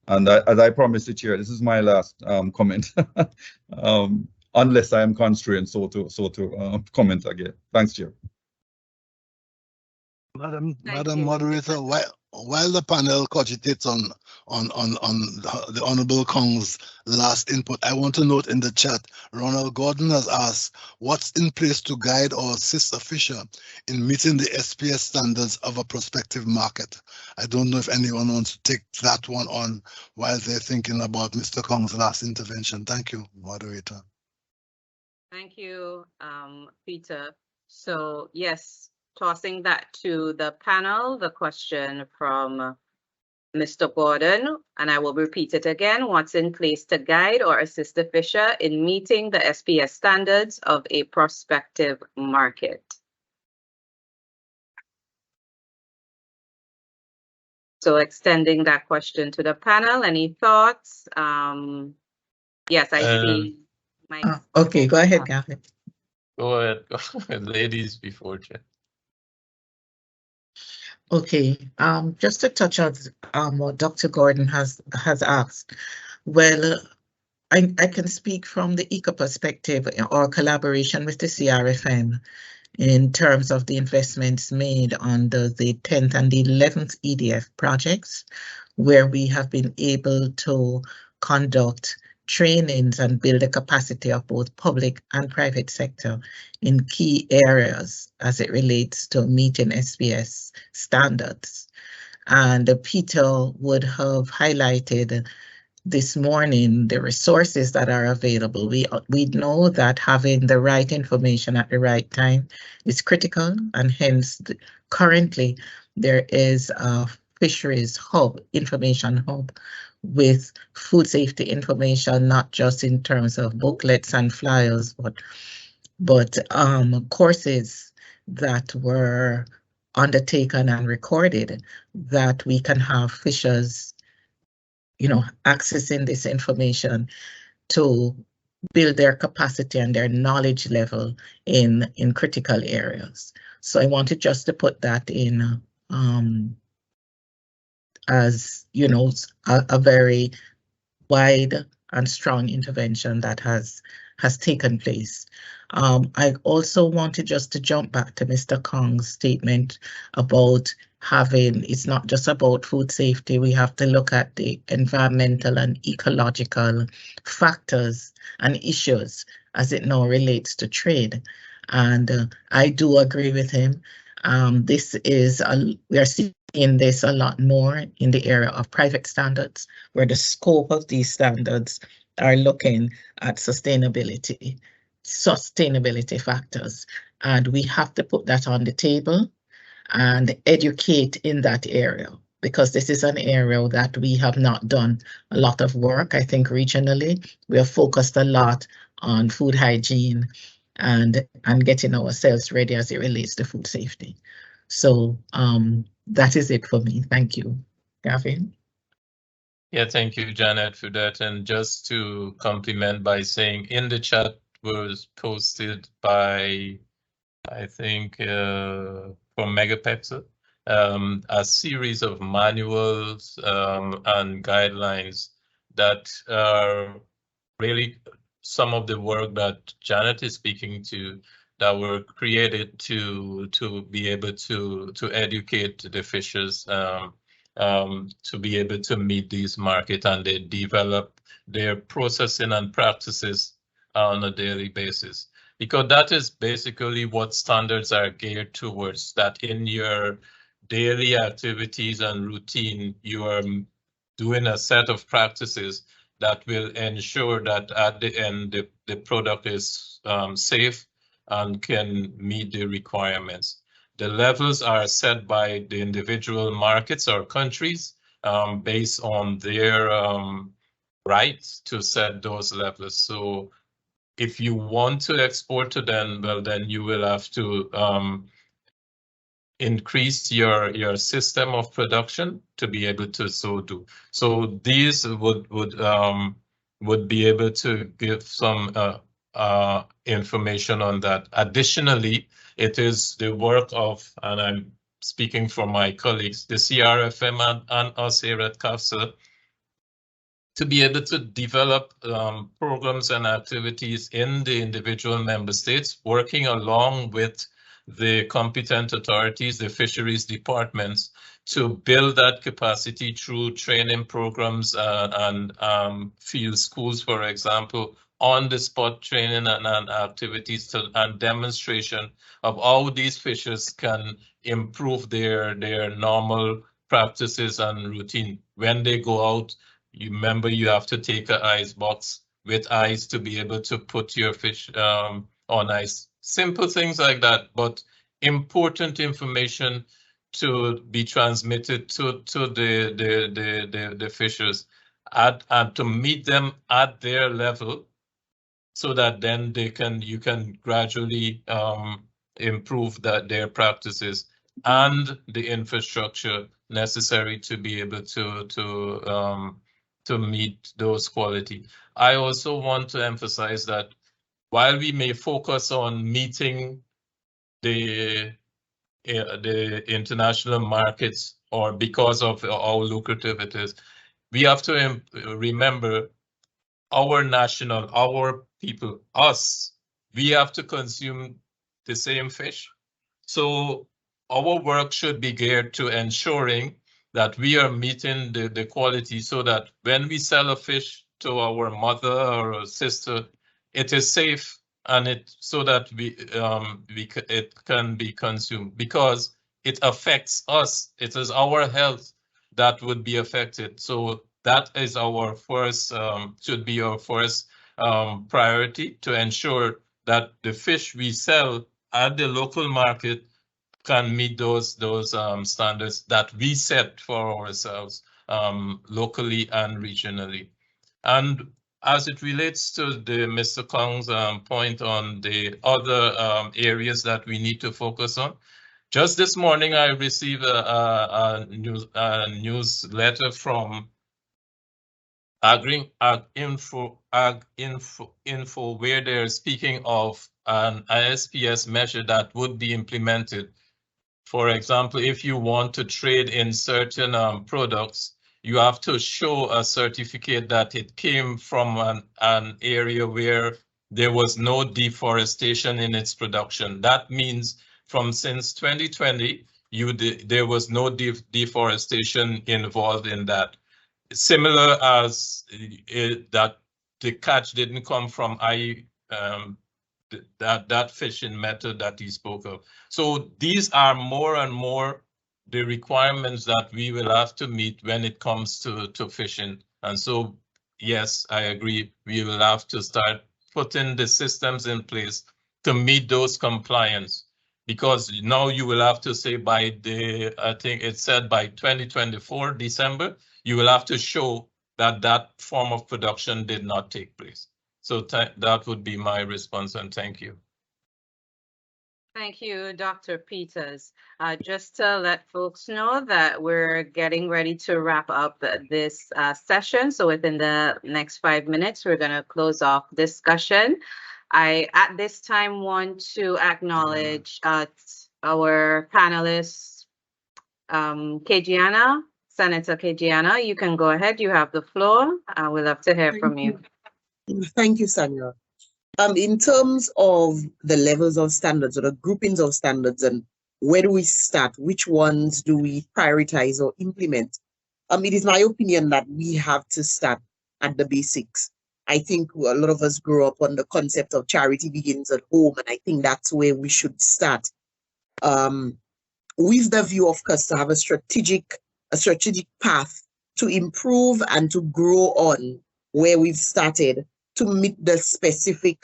And as I promised the chair, this is my last comment, unless I am constrained so to comment again. Thanks, Chair. Madam Moderator, while the panel cogitates on the Honourable Kong's last input, I want to note in the chat, Ronald Gordon has asked, what's in place to guide or assist a fisher in meeting the SPS standards of a prospective market? I don't know if anyone wants to take that one on while they're thinking about Mr. Kong's last intervention. Thank you, Moderator. Thank you, Peter. So yes, tossing that to the panel, the question from Mr. Gordon, and I will repeat it again. What's in place to guide or assist the fisher in meeting the SPS standards of a prospective market? So extending that question to the panel, any thoughts? Yes, I see. Okay, go ahead, Gavin. Go ahead, ladies before Chair. Okay, just to touch on what Dr. Gordon has asked. Well, I can speak from the eco perspective or collaboration with the CRFM in terms of the investments made under the 10th and the 11th EDF projects, where we have been able to conduct trainings and build the capacity of both public and private sector in key areas as it relates to meeting SPS standards. And Peter would have highlighted this morning the resources that are available. We know that having the right information at the right time is critical, and hence currently there is a Fisheries Hub, information hub, with food safety information, not just in terms of booklets and flyers, but courses that were undertaken and recorded that we can have fishers, accessing this information to build their capacity and their knowledge level in critical areas. So I wanted just to put that in as a very wide and strong intervention that has taken place. I also wanted just to jump back to Mr. Kong's statement about it's not just about food safety. We have to look at the environmental and ecological factors and issues as it now relates to trade. And I do agree with him. We are seeing this a lot more in the area of private standards, where the scope of these standards are looking at sustainability factors. And we have to put that on the table and educate in that area, because this is an area that we have not done a lot of work. I think regionally, we have focused a lot on food hygiene and getting ourselves ready as it relates to food safety. So that is it for me. Thank you, Gavin. Yeah, thank you, Janet, for that. And just to compliment by saying in the chat was posted by, I think, from Megapixel, a series of manuals and guidelines that are really some of the work that Janet is speaking to, that were created to be able to educate the fishers to be able to meet these markets, and they develop their processing and practices on a daily basis. Because that is basically what standards are geared towards, that in your daily activities and routine, you are doing a set of practices that will ensure that at the end, the product is safe and can meet the requirements. The levels are set by the individual markets or countries based on their rights to set those levels. So if you want to export to them, well, then you will have to increase your system of production to be able to so do. So these would be able to give some information on that. Additionally, it is the work of, and I'm speaking for my colleagues, the CRFM and us here at CAFSA, to be able to develop programs and activities in the individual member states, working along with the competent authorities, the fisheries departments, to build that capacity through training programs and field schools, for example, on-the-spot training and activities and demonstration of how these fishers can improve their normal practices and routine. When they go out, you remember you have to take an ice box with ice to be able to put your fish on ice. Simple things like that, but important information to be transmitted to the fishers and to meet them at their level, so that then you can gradually improve their practices and the infrastructure necessary to be able to meet those quality. I also want to emphasize that while we may focus on meeting the international markets, or because of how lucrative it is, we have to remember our people, us, we have to consume the same fish. So our work should be geared to ensuring that we are meeting the quality, so that when we sell a fish to our mother or a sister, it is safe, and so that it can be consumed, because it affects us. It is our health that would be affected. So that is our first, should be our first priority, to ensure that the fish we sell at the local market can meet those standards that we set for ourselves locally and regionally. And as it relates to Mr. Kong's point on the other areas that we need to focus on, just this morning I received a newsletter from Info, where they're speaking of an SPS measure that would be implemented. For example, if you want to trade in certain products, you have to show a certificate that it came from an area where there was no deforestation in its production. That means since 2020, there was no deforestation involved in that. Similar as that the catch didn't come from that fishing method that he spoke of. So these are more and more the requirements that we will have to meet when it comes to fishing. And so, yes, I agree, we will have to start putting the systems in place to meet those compliance, because now you will have to say I think it said by 2024 December, you will have to show that form of production did not take place. So that would be my response, and thank you. Thank you, Dr. Peters. Just to let folks know that we're getting ready to wrap up this session. So within the next 5 minutes, we're going to close off discussion. I, at this time, want to acknowledge our panelists, Kejiana, Senator Kejiana. You can go ahead. You have the floor. We'd love to hear from you. Thank you, Sandra. In terms of the levels of standards or the groupings of standards and where do we start, which ones do we prioritize or implement? It is my opinion that we have to start at the basics. I think a lot of us grew up on the concept of charity begins at home, and I think that's where we should start. With the view, of course, to have a strategic path to improve and to grow on where we've started, to meet the specific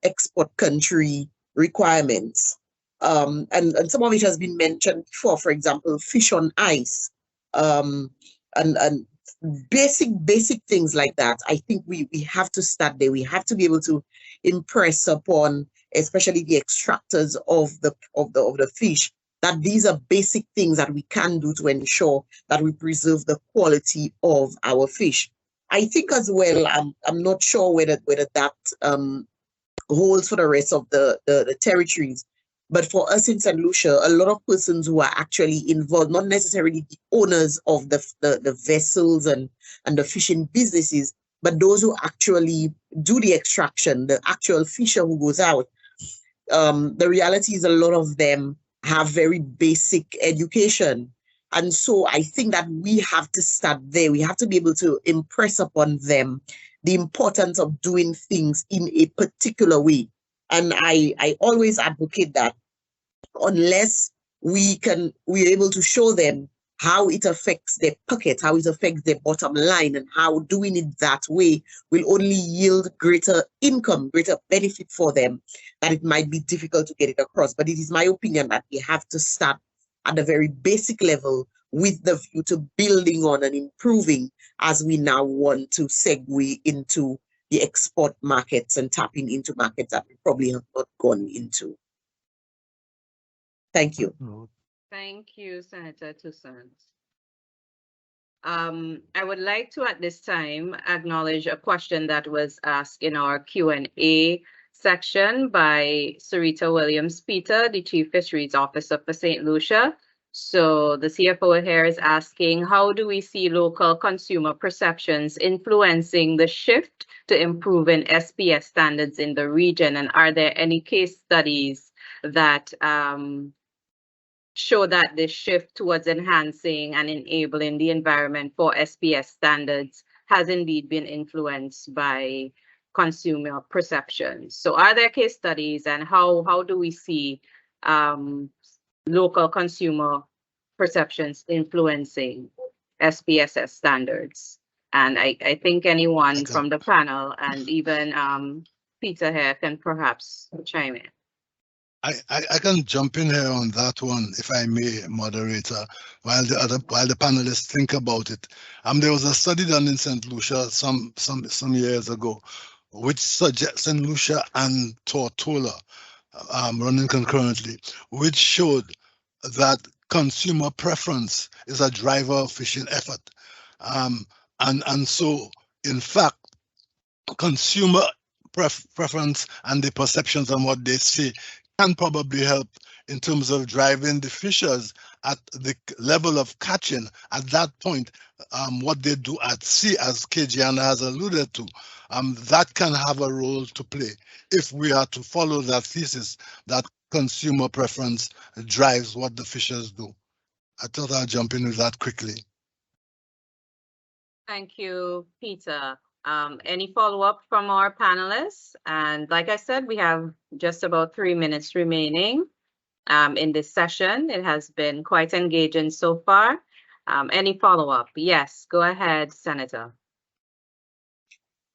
export country requirements. And some of it has been mentioned before, for example, fish on ice, and basic things like that. I think we have to start there. We have to be able to impress upon, especially the extractors of the fish, that these are basic things that we can do to ensure that we preserve the quality of our fish. I think as well, I'm not sure whether that holds for the rest of the territories, But for us in St. Lucia, a lot of persons who are actually involved, not necessarily the owners of the vessels and the fishing businesses, but those who actually do the extraction, the actual fisher who goes out. The reality is a lot of them have very basic education. And so I think that we have to start there. We have to be able to impress upon them the importance of doing things in a particular way. And I always advocate that unless we're able to show them how it affects their pocket, how it affects their bottom line, and how doing it that way will only yield greater income, greater benefit for them, that it might be difficult to get it across. But it is my opinion that we have to start at the very basic level with the view to building on and improving as we now want to segue into the export markets and tapping into markets that we probably have not gone into. Thank you. Thank you, Senator Toussaint. I would like to, at this time, acknowledge a question that was asked in our Q&A section by Sarita Williams-Peter, the Chief Fisheries Officer for St. Lucia. So the CFO here is asking, how do we see local consumer perceptions influencing the shift to improving SPS standards in the region? And are there any case studies that show that this shift towards enhancing and enabling the environment for SPS standards has indeed been influenced by consumer perceptions? So are there case studies, and how do we see local consumer perceptions influencing SPSS standards? And I think anyone from the panel and even Peter here can perhaps chime in. I can jump in here on that one, if I may, moderator, while the panelists think about it. There was a study done in St. Lucia some years ago, which suggests St. Lucia and Tortola running concurrently, which showed that consumer preference is a driver of fishing effort, and so in fact, consumer preference and the perceptions and what they see can probably help in terms of driving the fishers at the level of catching at that point. What they do at sea, as Kejiana has alluded to, that can have a role to play if we are to follow that thesis that consumer preference drives what the fishers do. I thought I'd jump in with that quickly. Thank you, Peter. Any follow-up from our panelists? And like I said, we have just about 3 minutes remaining in this session. It has been quite engaging so far. Any follow-up? Yes, go ahead, Senator.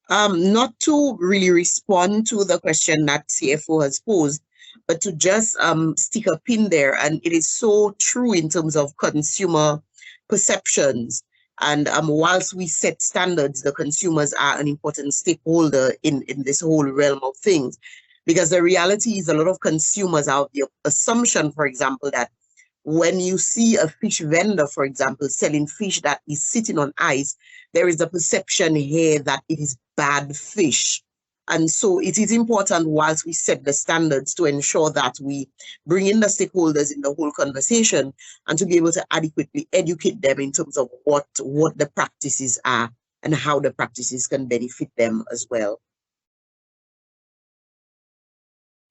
Not to really respond to the question that CFO has posed, but to just stick a pin there. And it is so true in terms of consumer perceptions. And whilst we set standards, the consumers are an important stakeholder in this whole realm of things. Because the reality is a lot of consumers have the assumption, for example, that when you see a fish vendor, for example, selling fish that is sitting on ice, there is a perception here that it is bad fish. And so it is important, whilst we set the standards, to ensure that we bring in the stakeholders in the whole conversation and to be able to adequately educate them in terms of what the practices are and how the practices can benefit them as well.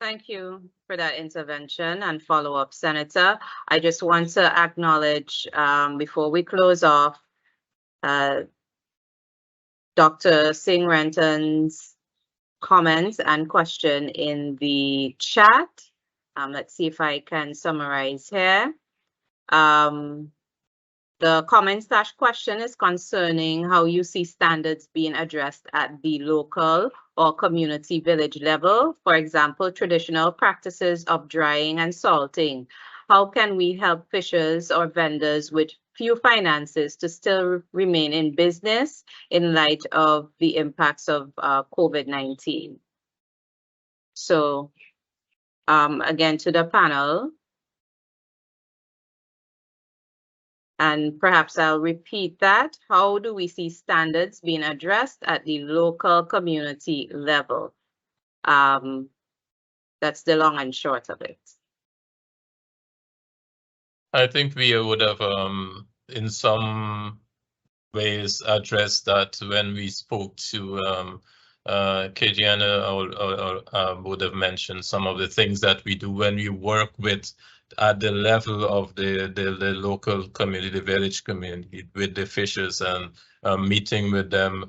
Thank you for that intervention and follow-up, Senator. I just want to acknowledge, before we close off, Dr. Singh Renton's comments and question in the chat. Let's see if I can summarize here. The comment/question is concerning how you see standards being addressed at the local or community village level. For example, traditional practices of drying and salting. How can we help fishers or vendors with few finances to still remain in business in light of the impacts of COVID-19? So again, to the panel, and perhaps I'll repeat that. How do we see standards being addressed at the local community level? That's the long and short of it. I think we would have, in some ways, addressed that when we spoke to Kadiana, would have mentioned some of the things that we do when we work with at the level of the local community, the village community, with the fishers, and meeting with them,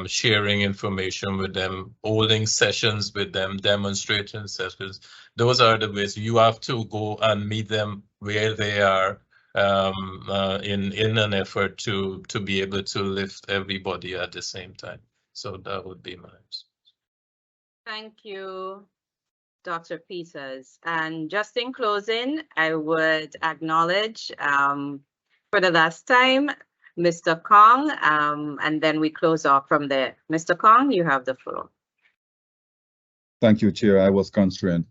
sharing information with them, holding sessions with them, demonstrating sessions. Those are the ways. You have to go and meet them where they are, in an effort to be able to lift everybody at the same time. So that would be mine. Thank you, Dr. Peters. And just in closing, I would acknowledge for the last time, Mr. Kong, and then we close off from there. Mr. Kong, you have the floor. Thank you, Chair. I was constrained.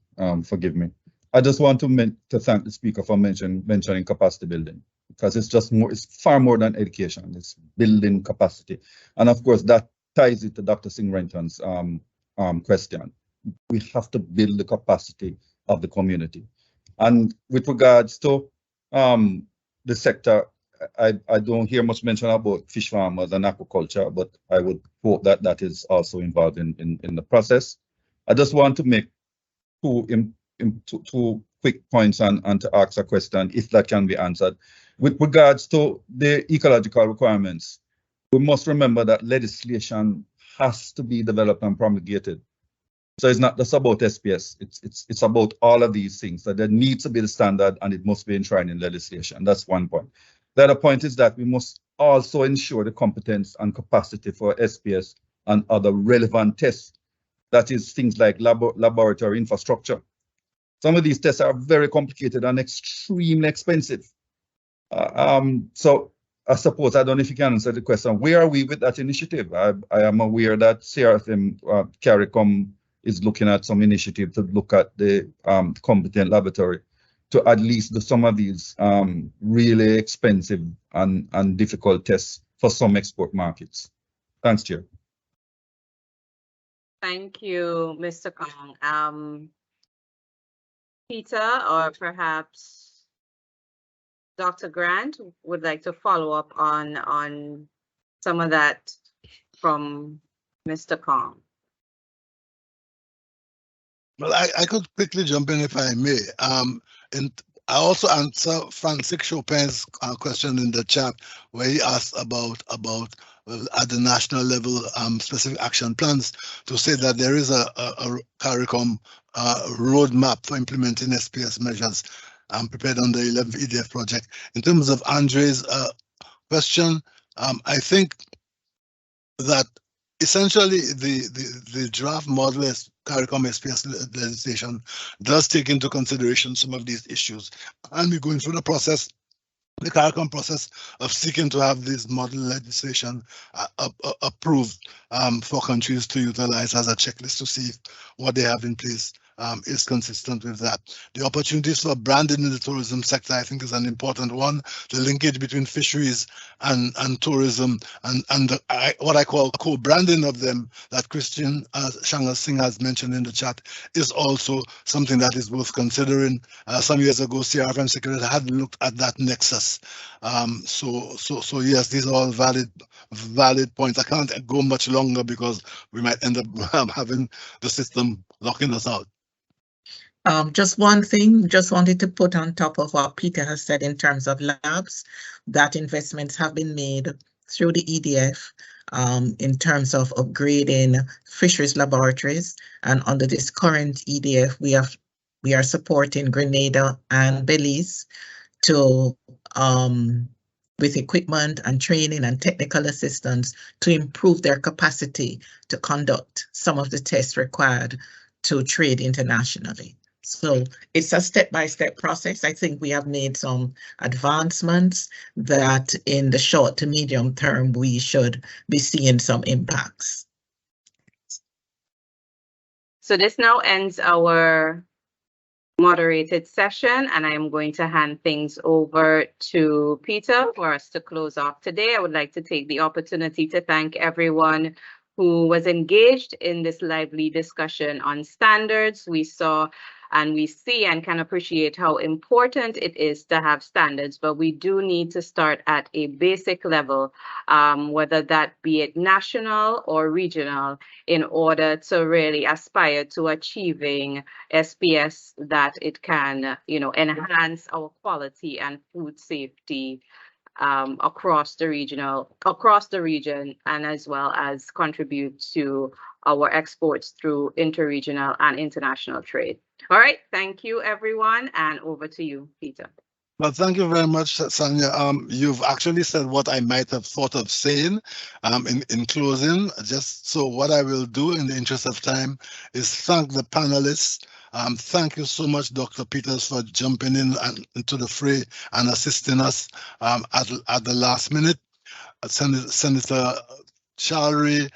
Forgive me. I just want to thank the speaker for mentioning capacity building, because it's just more, it's far more than education. It's building capacity. And of course, that ties it to Dr. Singh Renton's question. We have to build the capacity of the community. And with regards to the sector, I don't hear much mention about fish farmers and aquaculture, but I would hope that that is also involved in the process. I just want to make two quick points and to ask a question, if that can be answered. With regards to the ecological requirements, we must remember that legislation has to be developed and promulgated. So it's not just about SPS, it's about all of these things. So there needs to be the standard and it must be enshrined in legislation. That's one point. The other point is that we must also ensure the competence and capacity for SPS and other relevant tests. That is things like laboratory infrastructure. Some of these tests are very complicated and extremely expensive. So I suppose, I don't know if you can answer the question, where are we with that initiative? I am aware that CRFM, CARICOM, is looking at some initiative to look at the competent laboratory to at least do some of these really expensive and difficult tests for some export markets. Thanks, Chair. Thank you, Mr. Kong. Peter, or perhaps Dr. Grant would like to follow up on some of that from Mr. Kong. Well, I could quickly jump in if I may. And I also answer Francis Chopin's question in the chat, where he asked about at the national level specific action plans, to say that there is a CARICOM roadmap for implementing SPS measures prepared on the 11th EDF project. In terms of Andre's question, I think that essentially the draft model CARICOM SPS legislation does take into consideration some of these issues, and we're going through the process, the CARICOM process, of seeking to have this model legislation approved for countries to utilize as a checklist to see if what they have in place is consistent with that. The opportunities for branding in the tourism sector, I think, is an important one. The linkage between fisheries and tourism and what I call co-branding of them that Christian Shanga Singh has mentioned in the chat is also something that is worth considering. Some years ago, CRFM Secretary had looked at that nexus. So yes, these are all valid points. I can't go much longer because we might end up having the system locking us out. Just one thing, just wanted to put on top of what Peter has said in terms of labs, that investments have been made through the EDF in terms of upgrading fisheries laboratories. And under this current EDF, we are supporting Grenada and Belize to with equipment and training and technical assistance to improve their capacity to conduct some of the tests required to trade internationally. So it's a step-by-step process. I think we have made some advancements that in the short to medium term, we should be seeing some impacts. So this now ends our moderated session, and I am going to hand things over to Peter for us to close off today. I would like to take the opportunity to thank everyone who was engaged in this lively discussion on standards. We saw and we see and can appreciate how important it is to have standards, but we do need to start at a basic level, whether that be it national or regional, in order to really aspire to achieving SPS that it can, enhance our quality and food safety across the region, and as well as contribute to our exports through interregional and international trade. All right, thank you everyone, and over to you, Peter. Well, thank you very much, Sonia. You've actually said what I might have thought of saying in closing. Just so what I will do in the interest of time is thank the panelists. Thank you so much, Dr. Peters, for jumping in into the fray and assisting us at the last minute. Senator Chalry,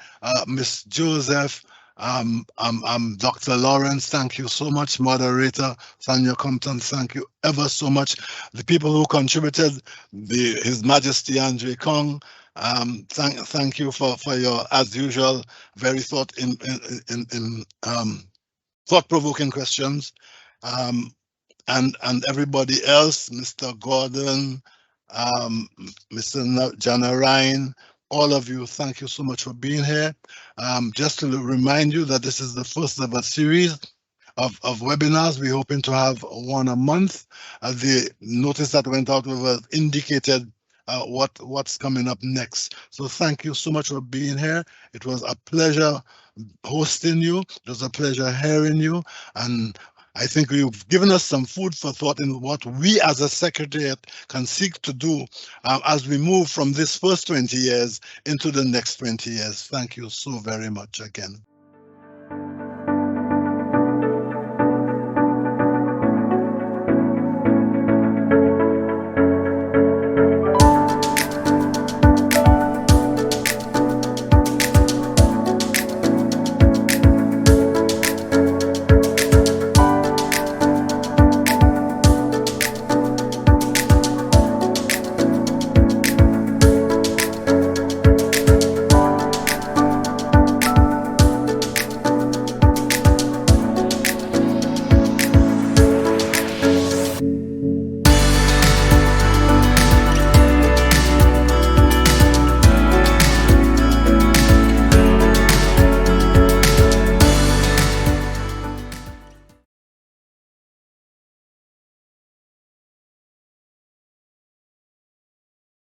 Ms. Joseph, Dr. Lawrence, thank you so much. Moderator Sonia Compton, thank you ever so much. The people who contributed, His Majesty Andre Kong, thank you for your, as usual, very thought-provoking questions, and everybody else, Mr. Gordon, Mr. Jana Ryan, all of you, thank you so much for being here. Just to remind you that this is the first of a series of webinars. We're hoping to have one a month. The notice that went out indicated what's coming up next. So thank you so much for being here. It was a pleasure hosting you. It was a pleasure hearing you, and I think you've given us some food for thought in what we as a secretariat can seek to do as we move from this first 20 years into the next 20 years. Thank you so very much again.